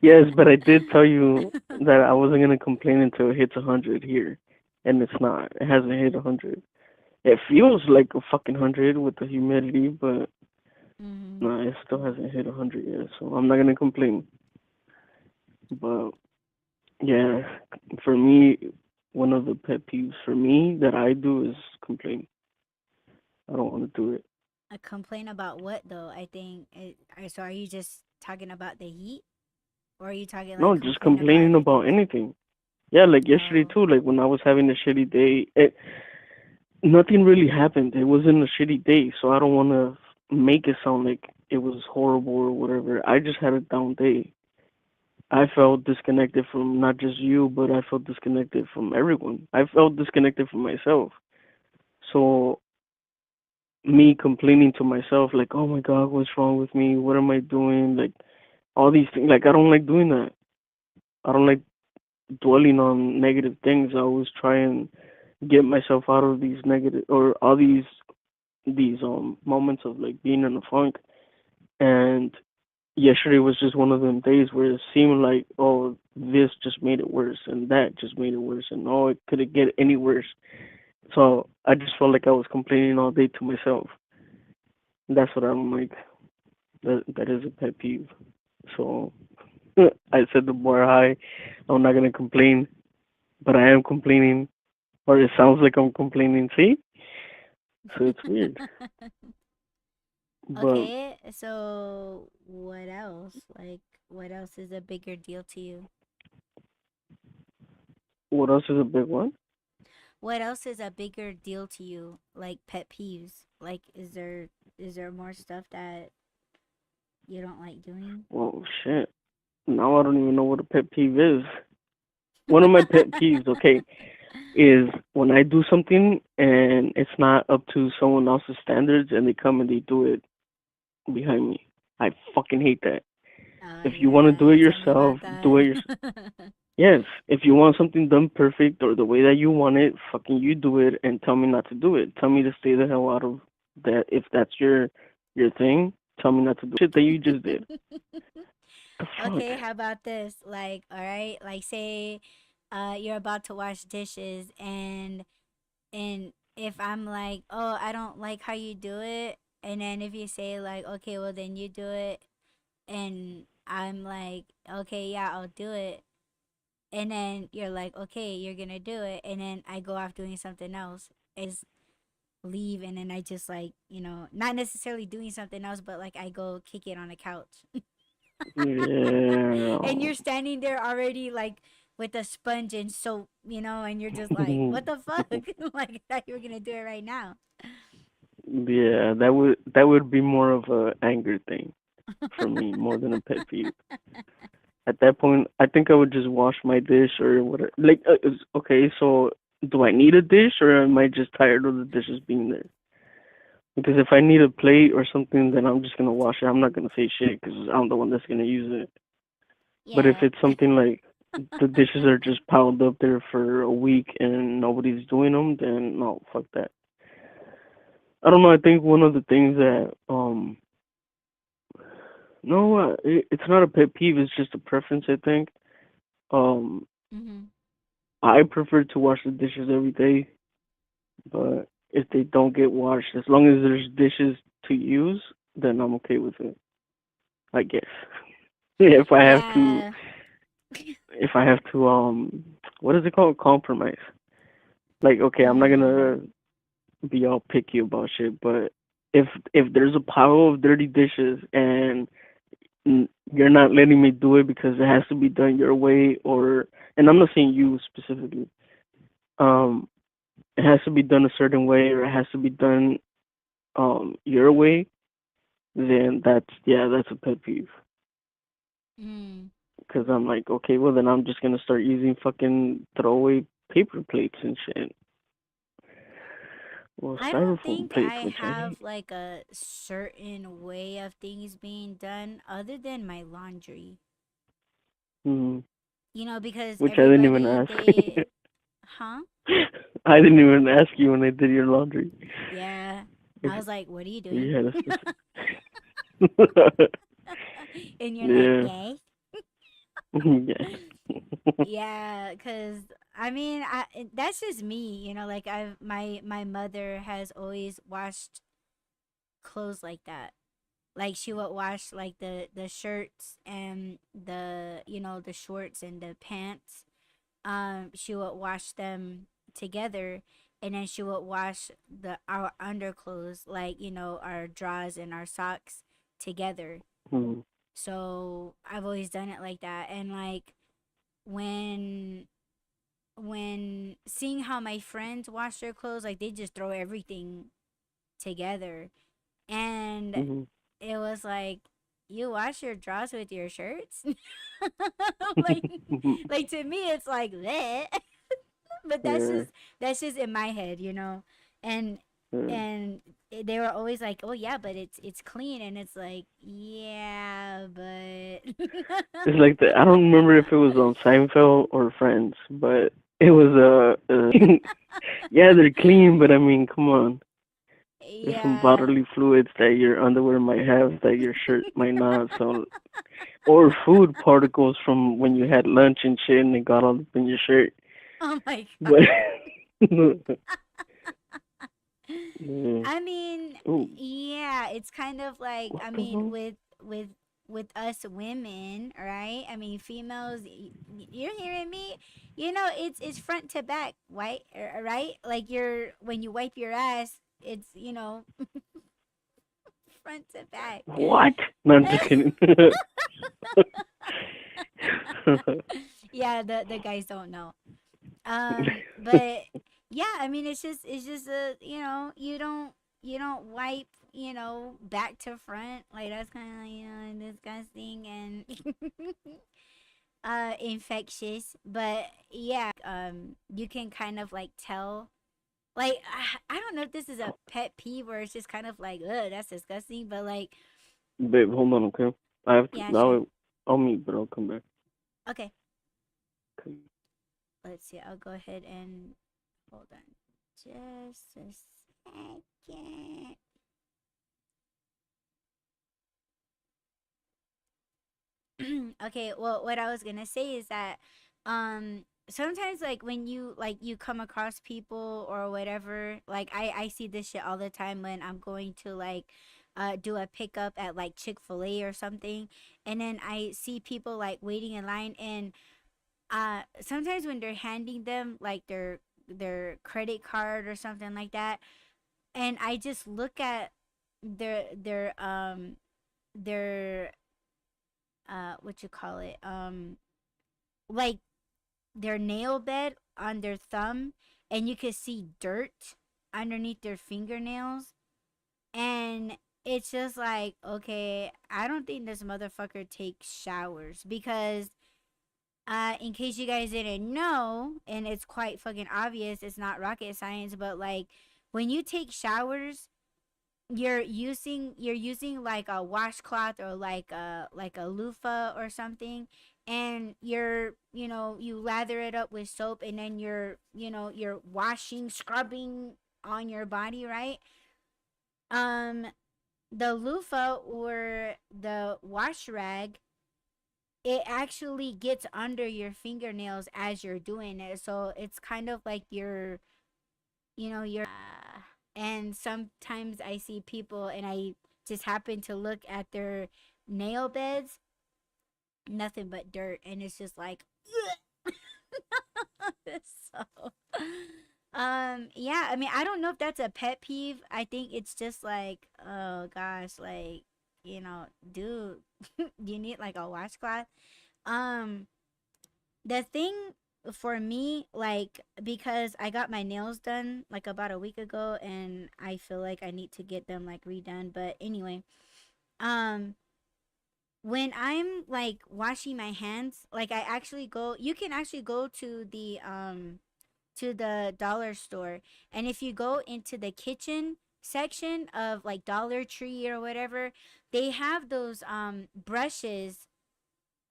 Yes, but I did tell you that I wasn't gonna complain until it hits 100 here, and it's not. It hasn't hit 100. It feels like a fucking 100 with the humidity, but Hmm. no, it still hasn't hit 100 yet. So I'm not gonna complain. But yeah, for me, one of the pet peeves for me that I do is complain. I don't want to do it. A complaint about what though? So are you just talking about the heat, or are you talking No, like just complain about complaining other about things? anything. Yeah, like yesterday Oh. too. Like when I was having a shitty day, nothing really happened. It wasn't a shitty day, so I don't want to make it sound like it was horrible or whatever. I just had a down day. I felt disconnected from not just you, but I felt disconnected from everyone. I felt disconnected from myself. So me complaining to myself, like, oh my God, what's wrong with me? What am I doing? Like all these things. Like I don't like doing that. I don't like dwelling on negative things. I always try and get myself out of these negative or all these moments of like being in a funk. And yesterday was just one of them days where it seemed like, oh, this just made it worse and that just made it worse and oh, it couldn't get any worse. So I just felt like I was complaining all day to myself. That's what I don't like. That is a pet peeve. So I set the bar high. I'm not gonna complain, but I am complaining, or it sounds like I'm complaining. See, so it's weird. But Okay, so what else? Like, what else is a bigger deal to you? what else is a big one? What else is a bigger deal to you? Like pet peeves. Like, is there more stuff that you don't like doing? Well, shit. Now I don't even know what a pet peeve is. One of my pet peeves, okay, is when I do something and it's not up to someone else's standards and they come and they do it behind me. I fucking hate that. Oh If you want to yeah, do it you told me yourself, about do that. it yourself. Yes, if you want something done perfect or the way that you want it, fucking you do it and tell me not to do it. Tell me to stay the hell out of that. If that's your thing, tell me not to do shit that you just did. The fuck? Okay, how about this? Like, all right, like say you're about to wash dishes and if I'm like, "Oh, I don't like how you do it." And then if you say like, "Okay, well then you do it." And I'm like, "Okay, yeah, I'll do it." And then you're like, "Okay, you're going to do it." And then I go off doing something else. I just leave and then I just like, not necessarily doing something else, but like I go kick it on the couch. And Yeah. you're standing there already like with a sponge and soap, and you're just like, what the fuck? Like, I thought you were gonna do it right now. Yeah, that would be more of a anger thing. for me more than a pet peeve. At that point, I think I would just wash my dish or whatever. Like, okay, so do I need a dish or am I just tired of the dishes being there? Because if I need a plate or something, then I'm just gonna wash it. I'm not gonna say shit because I'm the one that's gonna use it. But if Yeah. it's something like the dishes are just piled up there for a week and nobody's doing them, then no, fuck that. I don't know. I think one of the things that no, it's not a pet peeve. It's just a preference. I think um Mhm. I prefer to wash the dishes every day, but if they don't get washed, as long as there's dishes to use, then I'm okay with it. I guess. if I have to, Yeah. if I have to, what is it called? Compromise. Like, okay, I'm not gonna Mm. be all picky about shit, but if there's a pile of dirty dishes and you're not letting me do it because it has to be done your way, or and I'm not saying you specifically, um, it has to be done a certain way, or it has to be done your way, then that's yeah, that's a pet peeve. Mm. Because I'm like, okay, well then I'm just gonna start using fucking throwaway paper plates and shit. Well, I don't styrofoam think plates, I which I have hate. like a certain way of things being done other than my laundry. Mm, Because which I didn't even everybody ask. they huh? I didn't even ask you when I did your laundry. Yeah. If I was like, "What are you doing?" you had a specific. And you're like, Yeah. "Yay." Yes. Yeah, cuz that's just me, like my mother has always washed clothes like that. Like she would wash like the shirts and the shorts and the pants. She would wash them together, and then she would wash the our underclothes, like our drawers and our socks together. Mm, So I've always done it like that. And like when seeing how my friends wash their clothes, like they just throw everything together. And mhm. it was like, you wash your drawers with your shirts? like like to me it's like that. But Yeah. that's just in my head. And Yeah. and they were always like, "Oh yeah, but it's clean." And it's like, "Yeah, but." It's like the I don't remember if it was on Seinfeld or Friends, but it was yeah, they're clean, but I mean, come on. There's some Yeah. bodily fluids that your underwear might have that your shirt might not. So, or food particles from when you had lunch and shit, and it got all up in your shirt. Oh my god. But yeah. I mean, Ooh, yeah, it's kind of like, what the hell? with us women, right? I mean, females, you're hearing me? It's front to back, right? Right? Like when you wipe your ass, it's, front to back. What? No, I'm just kidding. Yeah, the guys don't know. But yeah, I mean, it's just you don't wipe, back to front. Like that's kind of like, disgusting and infectious. But yeah, you can kind of like tell. Like I don't know if this is a pet peeve or it's just kind of like, ugh, that's disgusting. But like, Babe, hold on, okay? I have to. yeah, sure. Now I'll meet, but I'll come back. Okay, Okay. let's see. I'll go ahead and hold on just a second. Okay, well, what I was gonna say is that sometimes like when you come across people or whatever, like I see this shit all the time when I'm going to like do a pickup at like Chick-fil-A or something, and then I see people like waiting in line. And sometimes when they're handing them like their credit card or something like that, and I just look at their what you call it, like their nail bed on their thumb, and you could see dirt underneath their fingernails. And it's just like, okay, I don't think this motherfucker takes showers because in case you guys didn't know, and it's quite fucking obvious, it's not rocket science, but like when you take showers, you're using like a washcloth or like a loofah or something, and you lather it up with soap, and then you're washing, scrubbing on your body, right? um the loofah or the wash rag, it actually gets under your fingernails as you're doing it, so it's kind of like you're and sometimes I see people and I just happen to look at their nail beds, nothing but dirt, and it's just like so yeah, I mean, I don't know if that's a pet peeve. I think it's just like, oh gosh, like, dude, you need like a washcloth. um the thing for me, like, because I got my nails done like about a week ago and I feel like I need to get them like redone. But anyway, um when I'm like washing my hands, like you can actually go to the dollar store, and if you go into the kitchen section of like Dollar Tree or whatever, they have those brushes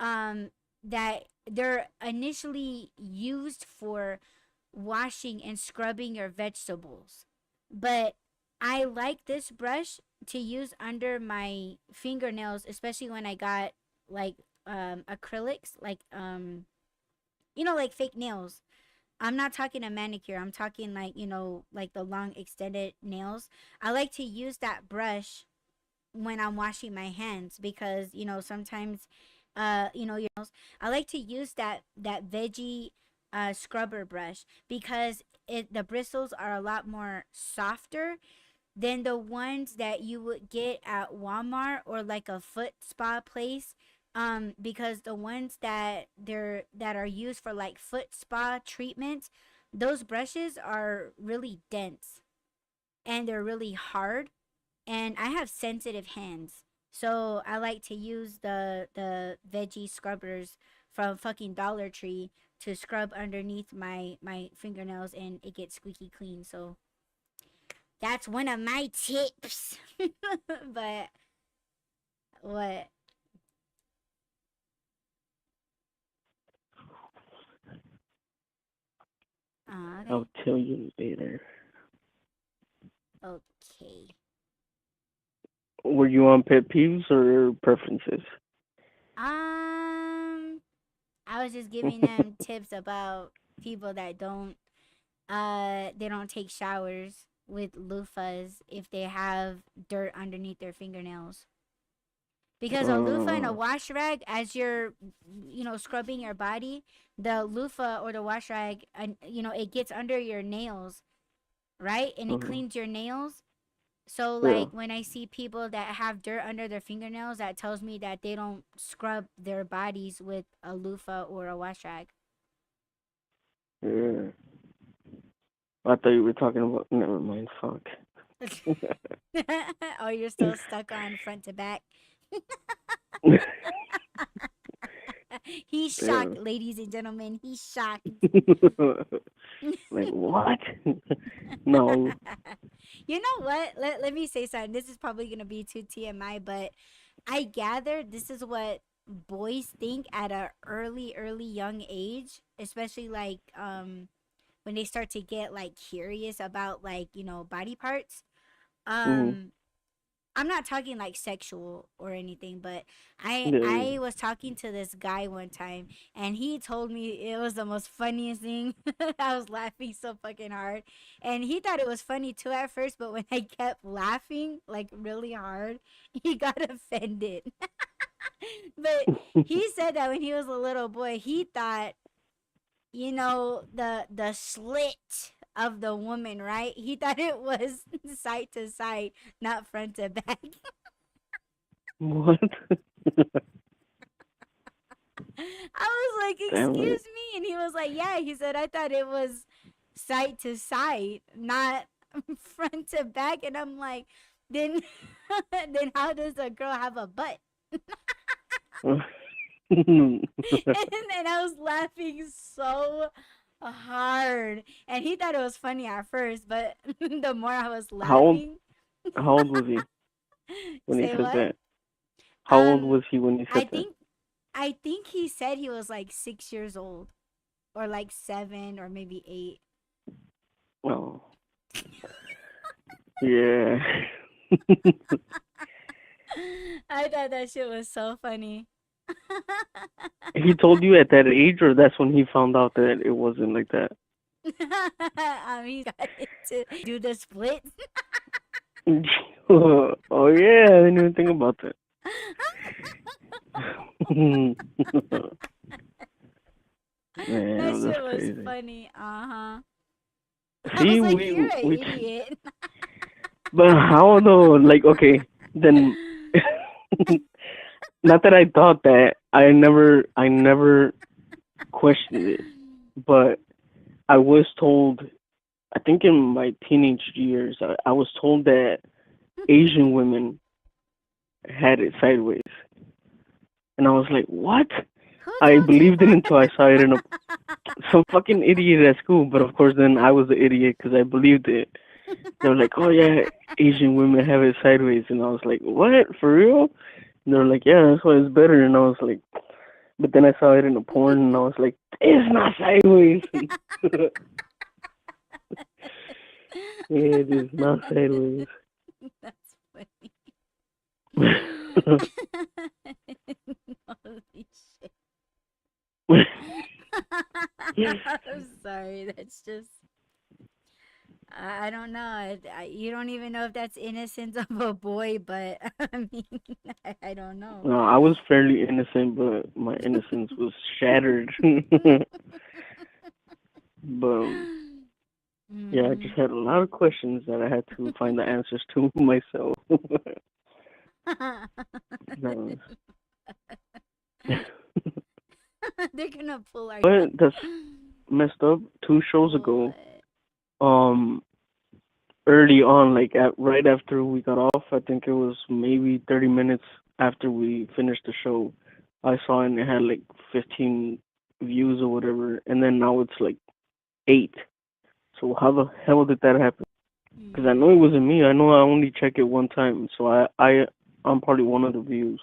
um that they're initially used for washing and scrubbing your vegetables. But I like this brush to use under my fingernails, especially when I got like acrylics, like like fake nails. I'm not talking a manicure. I'm talking like, like the long extended nails. I like to use that brush when I'm washing my hands because, sometimes your nails. I like to use that veggie scrubber brush because the bristles are a lot more softer than the ones that you would get at Walmart or like a foot spa place. Because the ones that are used for like foot spa treatments, those brushes are really dense and they're really hard, and I have sensitive hands. So I like to use the veggie scrubbers from fucking Dollar Tree to scrub underneath my fingernails, and it gets squeaky clean. So that's one of my tips. But what? Okay. I'll tell you later. Okay. Were you on pet peeves or preferences? Um, I was just giving them tips about people that they don't take showers with loofahs if they have dirt underneath their fingernails. Because a loofah and a Uh, wash rag, as you're scrubbing your body, the loofah or the wash rag, it gets under your nails, right? And it uh, cleans your nails. So yeah, like when I see people that have dirt under their fingernails, that tells me that they don't scrub their bodies with a loofah or a wash rag. yeah. I thought you were talking about. Never mind. Fuck. Oh, you're still stuck on front to back. He's shocked, Damn. ladies and gentlemen. He's shocked. Like what? No. You know what? Let me say something. This is probably going to be too TMI, but I gather this is what boys think at a early young age, especially like when they start to get like curious about like, body parts. Mm, Um I'm not talking like sexual or anything, but I yeah. I was talking to this guy one time, and he told me it was the most funniest thing. I was laughing so fucking hard. And he thought it was funny too at first, but when I kept laughing like really hard, he got offended. But he said that when he was a little boy, he thought, the slit of the woman, right? He thought it was side to side, not front to back. What? I was like, Damn "Excuse it. me," and he was like, "Yeah." He said, "I thought it was side to side, not front to back," and I'm like, then. Then how does a girl have a butt? And I was laughing so hard. And he thought it was funny at first, but the more I was how old laughing, how old was he when he say said what? that? How old Um, was he when he I said that? think I think he said he was like 6 years old, or like 7, or maybe 8. Oh, yeah. I thought that shit was so funny. He told you at that age, or that's when he found out that it wasn't like that? He got it to do the split. Oh yeah, I didn't even think about that. That Man, that's shit was crazy. funny. Uh huh. I was See, like, you're an we, idiot. but how though? Like, okay, then, not that I thought that. I never questioned it, but I was told. I think in my teenage years, I was told that Asian women had it sideways, and I was like, what? Who I told you believed it until I saw it in a that? some fucking idiot at school. But of course, then I was the idiot because I believed it. They were like, "Oh yeah, Asian women have it sideways," and I was like, "What? For real?" And they were like, "Yeah, that's why it's better." And I was like, but then I saw it in a porn, and I was like, "It's not sideways." Yeah, it is not sideways. That's funny. Holy shit. I'm sorry. That's just. I don't know. You don't even know if that's innocence of a boy, but I mean, I don't know. No, I was fairly innocent, but my innocence was shattered. But yeah, I just Mm. had a lot of questions that I had to find the answers to myself. No. They're gonna pull our. But that's messed up. 2 shows ago, What? um, early on, like right after we got off, I think it was maybe 30 minutes after we finished the show, I saw it and it had like 15 views or whatever, and then now it's like 8. So how the hell did that happen? Because I know it Mm. wasn't me. I know I only check it one time, so I'm probably one of the views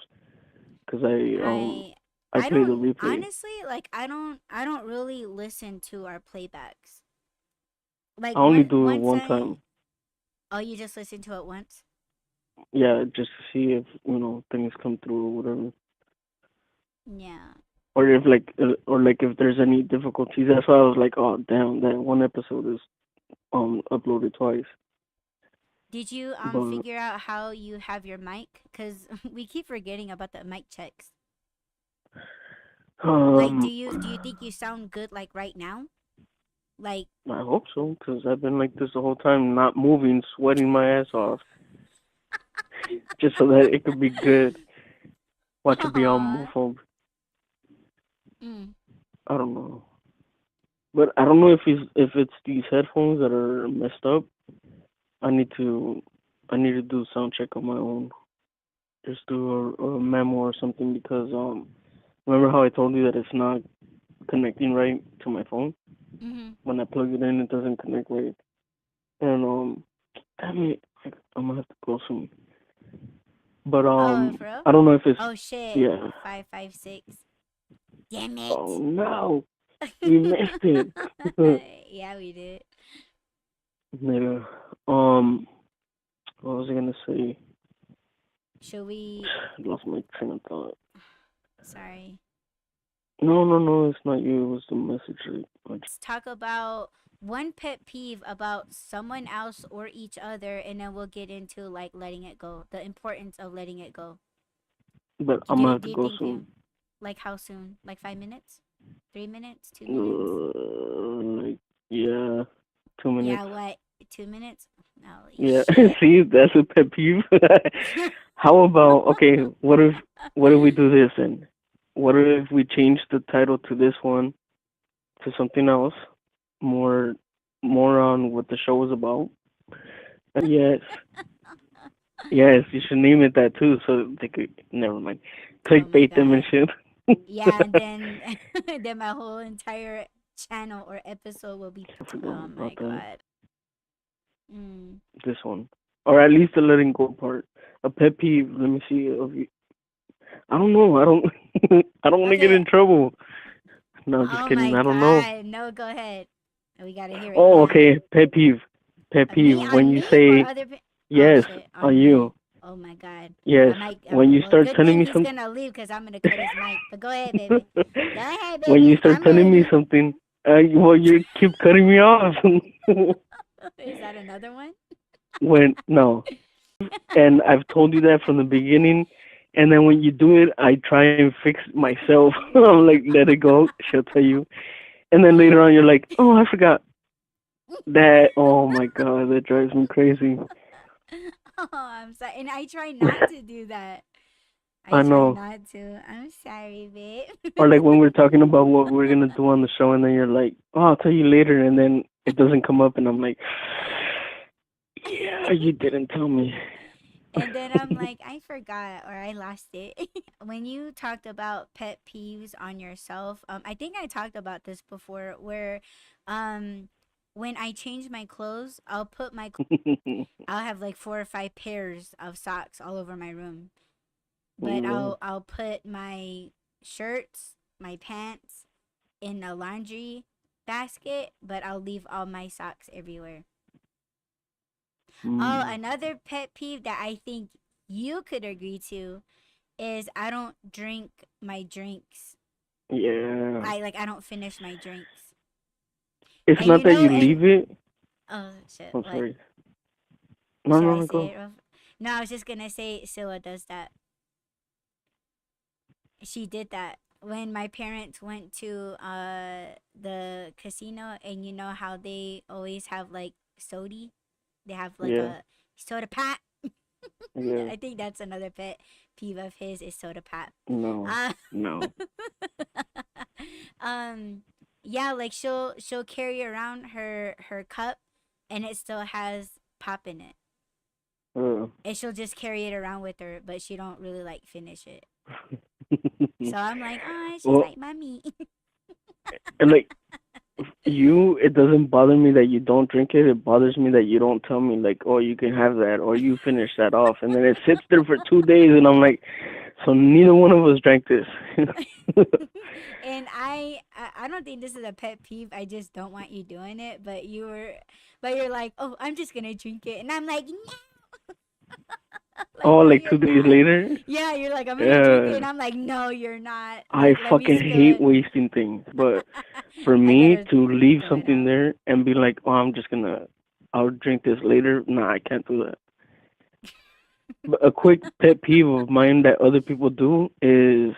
because I I I play the don't replay. honestly like I don't really listen to our playbacks. I Like only one do it once one I time. oh you just listen to it once? Yeah, just to see if things come through or whatever, Yeah. or like if there's any difficulties. That's why I was like, oh damn, that one episode is uploaded twice. Did you But figure out how you have your mic? Cuz we keep forgetting about the mic checks. Like um, do you think you sound good like right now? Like I hope so because I've been like this the whole time, not moving, sweating my ass off, just so that it could be good. Watch it be all Aw. muffled. Mm. I don't know, but I don't know if it's these headphones that are messed up. I need to I need to do sound check on my own. Just do a memo or something because remember how I told you that it's not connecting right to my phone? Mhm. When I plug it in, it doesn't connect right. And damn it, I'm gonna have to go soon. But Oh, for real? I don't know if it's Oh shit. yeah. 556. Damn Oh it. no, we missed it. Yeah, we did. Yeah. What was I gonna say? Should we I lost my train of thought. sorry. No, no, no, it's not you. It was the message. Let's talk about one pet peeve about someone else or each other, and then we'll get into like letting it go. The importance of letting it go. But I'm gonna have Do to you go think soon. you like how soon? Like 5 minutes? 3 minutes? 2 minutes? Like yeah, 2 minutes. Yeah, what? 2 minutes? Holy Yeah, shit. see, that's a pet peeve. How about okay? What if we do this then? What if we change the title to this one to something else, more more on what the show is about? Yes, Yes, you should name it that too, so they could. Never mind. Oh my Clickbait them and god. shit. Yeah, and then then my whole entire channel or episode will be I forgot oh my about that. god. Mm. This one, or at least the letting go part. A pet peeve. Let me see. Of you. I don't know. I don't. I don't want to get Okay. in trouble. No, just Oh kidding. my I don't know. god. No, go ahead. We gotta hear it Oh, now. okay. Pet peeve. Pet peeve. Me When on you me or say other oh yes shit, on on me. you. Oh my god. I Yes. might When you well start good telling thing me he's some. gonna leave cuz I'm gonna cut his mic. But go ahead, baby. Go ahead, When baby. you start I'm telling me ready. something, well, you keep cutting me off. Is that another one? When no, and I've told you that from the beginning. And then when you do it, I try and fix myself. I'm like, let it go. She'll tell you. And then later on, you're like, oh, I forgot that. Oh my god, that drives me crazy. Oh, I'm sorry. And I try not to do that. I I try know. not to. I'm sorry, Or babe. like when we're talking about what we're gonna do on the show, and then you're like, oh, I'll tell you later, and then it doesn't come up, and I'm like, yeah, you didn't tell me. And then I'm like, I forgot or I lost it. When you talked about pet peeves on yourself, I think I talked about this before where um when I change my clothes, I'll have like 4 or 5 pairs of socks all over my room. But Yeah. I'll put my shirts, my pants in a laundry basket, but I'll leave all my socks everywhere. Oh, Mm, another pet peeve that I think you could agree to is I don't drink my drinks. yeah. I don't finish my drinks. It's And not you that know you and leave it. oh shit, I'm what? sorry. No, Should no, I no, say go. it? No, I was just gonna say Scylla does that. She did that when my parents went to the casino, and you know how they always have like sody? They have like Yeah, a soda pop. yeah. I think that's another pet peeve of his is soda pop. No, Uh, no. um, yeah, like she'll carry around her cup, and it still has pop in it, Uh. and she'll just carry it around with her, but she don't really like finish it. So I'm like, oh, she's Well, like mommy. and like you, it doesn't bother me that you don't drink it. It bothers me that you don't tell me like, oh, you can have that, or you finish that off, and then it sits there for 2 days, and I'm like, so neither one of us drank this. And I don't think this is a pet peeve. I just don't want you doing it. But you're like, oh, I'm just gonna drink it, and I'm like, no, like Oh, no, like you're 2 days not. later. Yeah, you're like, I'm gonna drink it, Uh, and I'm like, no, you're not. I Let me fucking spill hate it. wasting things, but for I me gotta to leave throw it something out. there and be like, oh, I'll drink this later. Nah, I can't do that. But a quick pet peeve of mine that other people do is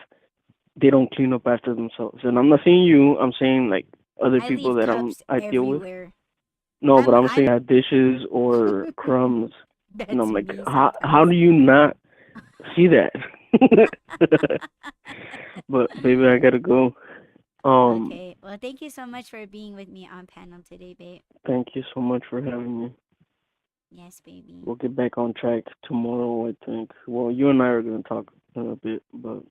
they don't clean up after themselves. And I'm not saying you. I'm saying like other I people leave that cups I deal with. everywhere. No, but I'm saying I'm had dishes or crumbs, and that's I'm like, me how sometimes. do you not see that? But baby, I gotta go. Um, Okay. Well, thank you so much for being with me on panel today, babe. Thank you so much for having me. Yes, baby. We'll get back on track tomorrow, I think. Well, you and I are gonna talk a bit, but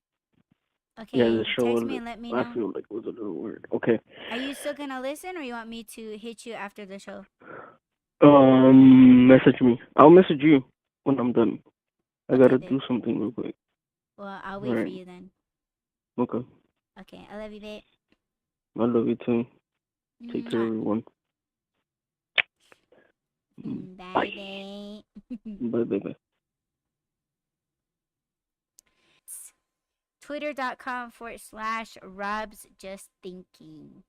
yeah, the Okay, text show me and let me I know. feel like was a little weird. Okay. Are you still gonna listen, or you want me to hit you after the show? Message me. I'll message you when I'm done. I Okay, gotta babe. do something real quick. Well, I'll All wait for right. you then. Okay. Okay, I love you, babe. I love you too. Take care, Mwah. everyone. Bye. Bye, babe. Bye, bye, bye. Twitter.com/Rob's Just Thinking.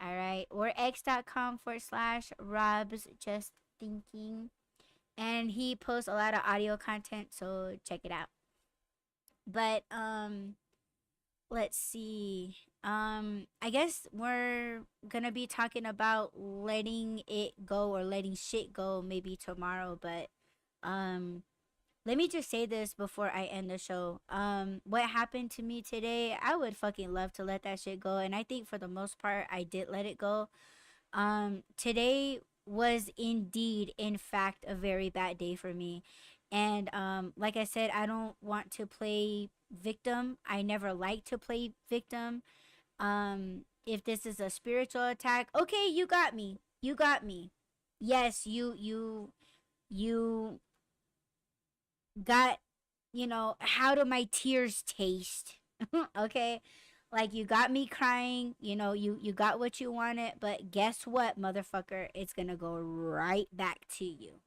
All right. Or x.com/Rob's Just Thinking. And he posts a lot of audio content, so check it out. But let's see. I guess we're gonna be talking about letting it go or letting shit go maybe tomorrow, but um let me just say this before I end the show. What happened to me today, I would fucking love to let that shit go, and I think for the most part I did let it go. Today was indeed in fact a very bad day for me. And like I said, I don't want to play victim. I never like to play victim. If this is a spiritual attack, okay, you got me. You got me. Yes, you got, how do my tears taste? Okay? Like you got me crying, you got what you wanted, but guess what, motherfucker? It's going to go right back to you.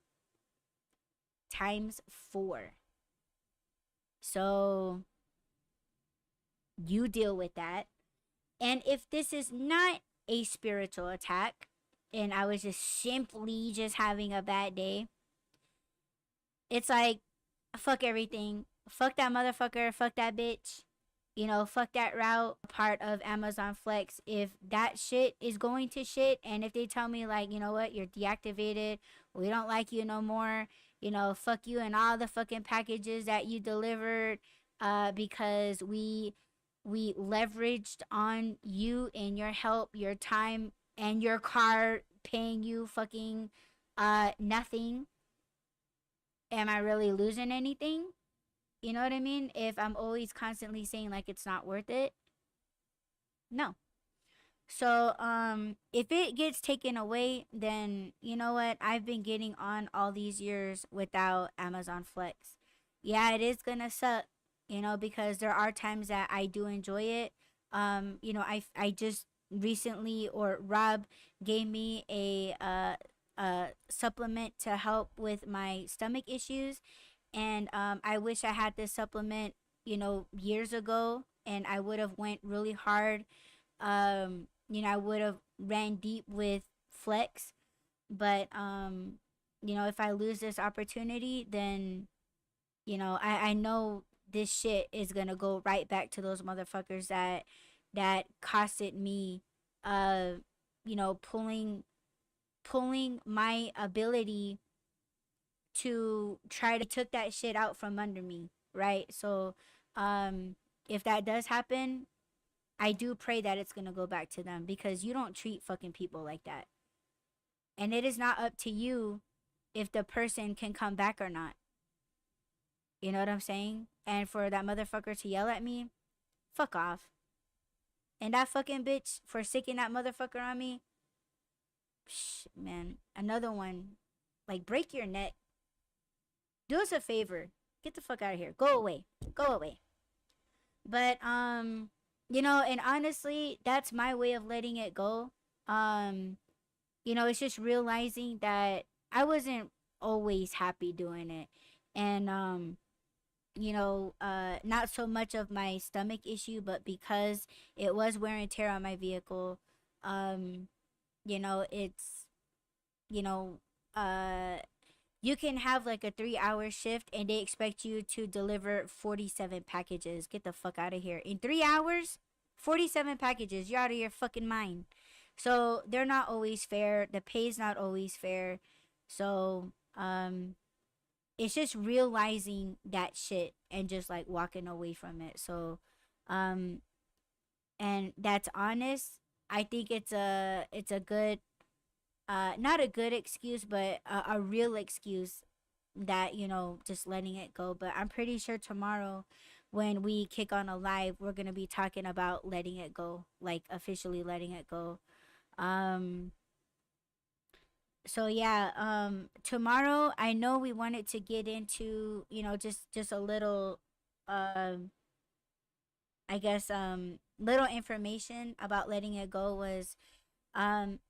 Times 4. So, you deal with that. And if this is not a spiritual attack and I was just simply just having a bad day, it's like fuck everything. Fuck that motherfucker. Fuck that bitch. Fuck that route. Part of Amazon Flex. If that shit is going to shit, and if they tell me, like, you know what, you're deactivated, we don't like you no more, fuck you and all the fucking packages that you delivered, because we leveraged on you and your help, your time, and your car paying you fucking nothing. Am I really losing anything? You know what I mean? If I'm always constantly saying like it's not worth it, no. So if it gets taken away, then you know what? I've been getting on all these years without Amazon Flex. Yeah, it is gonna suck, because there are times that I do enjoy it. I just recently, or Rob gave me a supplement to help with my stomach issues, and I wish I had this supplement, years ago, and I would have went really hard. I would have ran deep with Flex, but if I lose this opportunity, then I know this shit is gonna go right back to those motherfuckers that costed me, uh, pulling my ability to try to took that shit out from under me, right? So, if that does happen, I do pray that it's gonna go back to them, because you don't treat fucking people like that. And it is not up to you if the person can come back or not. You know what I'm saying? And for that motherfucker to yell at me, fuck off. And that fucking bitch for sicking that motherfucker on me, psh, man, another one. Like, break your neck. Do us a favor. Get the fuck out of here. Go away. Go away. But and honestly, that's my way of letting it go. Um, it's just realizing that I wasn't always happy doing it. And not so much of my stomach issue, but because it was wear and tear on my vehicle. Um, it's you know, uh you can have like a 3-hour shift and they expect you to deliver 47 packages. Get the fuck out of here. In 3 hours, 47 packages. You're out of your fucking mind. So they're not always fair. The pay's not always fair. So, it's just realizing that shit and just like walking away from it. So, um, and that's honest. I think it's a good, not a good excuse, but a real excuse, that just letting it go. But I'm pretty sure tomorrow when we kick on a live, we're going to be talking about letting it go, like officially letting it go. um so yeah, tomorrow I know we wanted to get into, just a little, um I guess, little information about letting it go was, um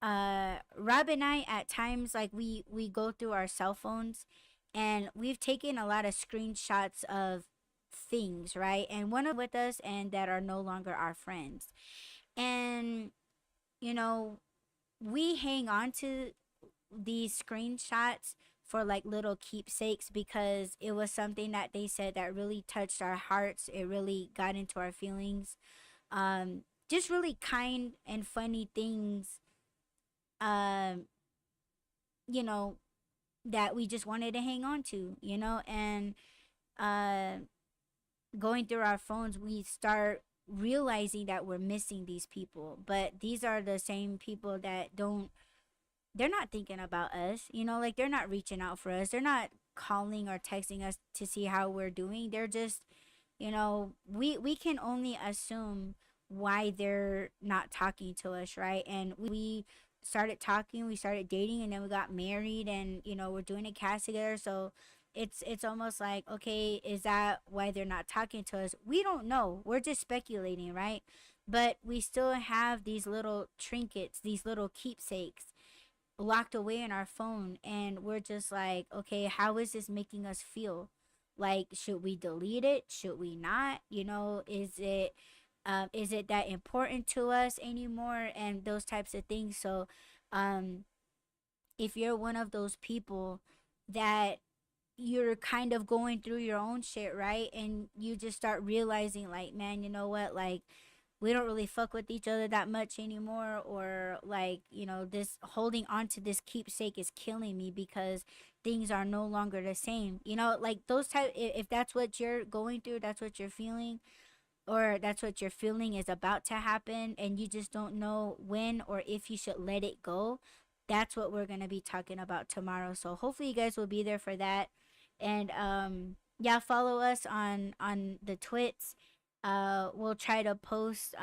Rob and I, at times, like, we go through our cell phones, and we've taken a lot of screenshots of things, right? And one of with us and that are no longer our friends. And you know, we hang on to these screenshots for like little keepsakes, because it was something that they said that really touched our hearts. It really got into our feelings. Just really kind and funny things, um you know that we just wanted to hang on to, and uh going through our phones, we start realizing that we're missing these people, but these are the same people that don't they're not thinking about us, like they're not reaching out for us. They're not calling or texting us to see how we're doing. They're just, we can only assume why they're not talking to us, right? And we started talking, we started dating, and then we got married, and we're doing a cast together. So it's almost like, okay, is that why they're not talking to us? We don't know. We're just speculating, right? But we still have these little trinkets, these little keepsakes locked away in our phone, and we're just like, okay, how is this making us feel? Like, should we delete it? Should we not? Is it that important to us anymore? And those types of things. So um if you're one of those people that you're kind of going through your own shit, right? And you just start realizing, like, man, you know what? Like, we don't really fuck with each other that much anymore. Or, like, this holding on to this keepsake is killing me because things are no longer the same. Like those type, if that's what you're going through, that's what you're feeling, or that's what you're feeling is about to happen, and you just don't know when or if you should let it go. That's what we're going to be talking about tomorrow. So hopefully you guys will be there for that. And yeah, follow us on the twits. We'll try to post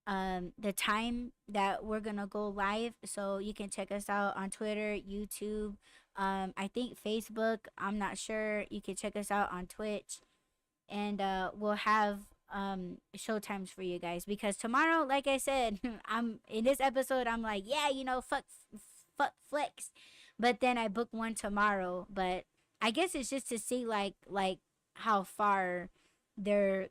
the time that we're gonna go live, so you can check us out on Twitter, YouTube, I think Facebook, I'm not sure. You can check us out on Twitch, and we'll have show times for you guys, because tomorrow, like I said, I'm in this episode, I'm like, yeah, fuck flex, but then I book one tomorrow. But I guess it's just to see, like how far they're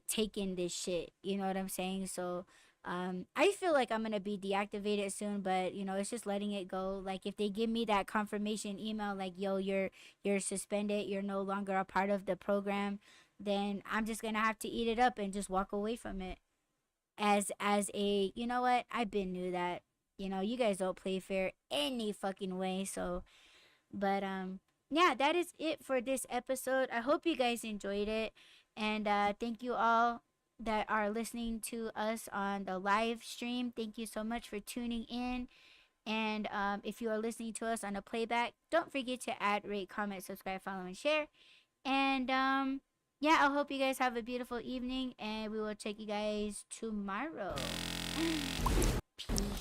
taking this shit, you know what I'm saying? So I feel like I'm gonna be deactivated soon, but it's just letting it go. Like, if they give me that confirmation email, like, yo, you're suspended, you're no longer a part of the program, then I'm just gonna have to eat it up and just walk away from it. As a, you know what, I've been knew that. You guys don't play fair any fucking way. So, but yeah, that is it for this episode. I hope you guys enjoyed it, and thank you all that are listening to us on the live stream. Thank you so much for tuning in. And if you are listening to us on a playback, don't forget to add, rate, comment, subscribe, follow, and share. And yeah, I hope you guys have a beautiful evening, and we will check you guys tomorrow. Peace.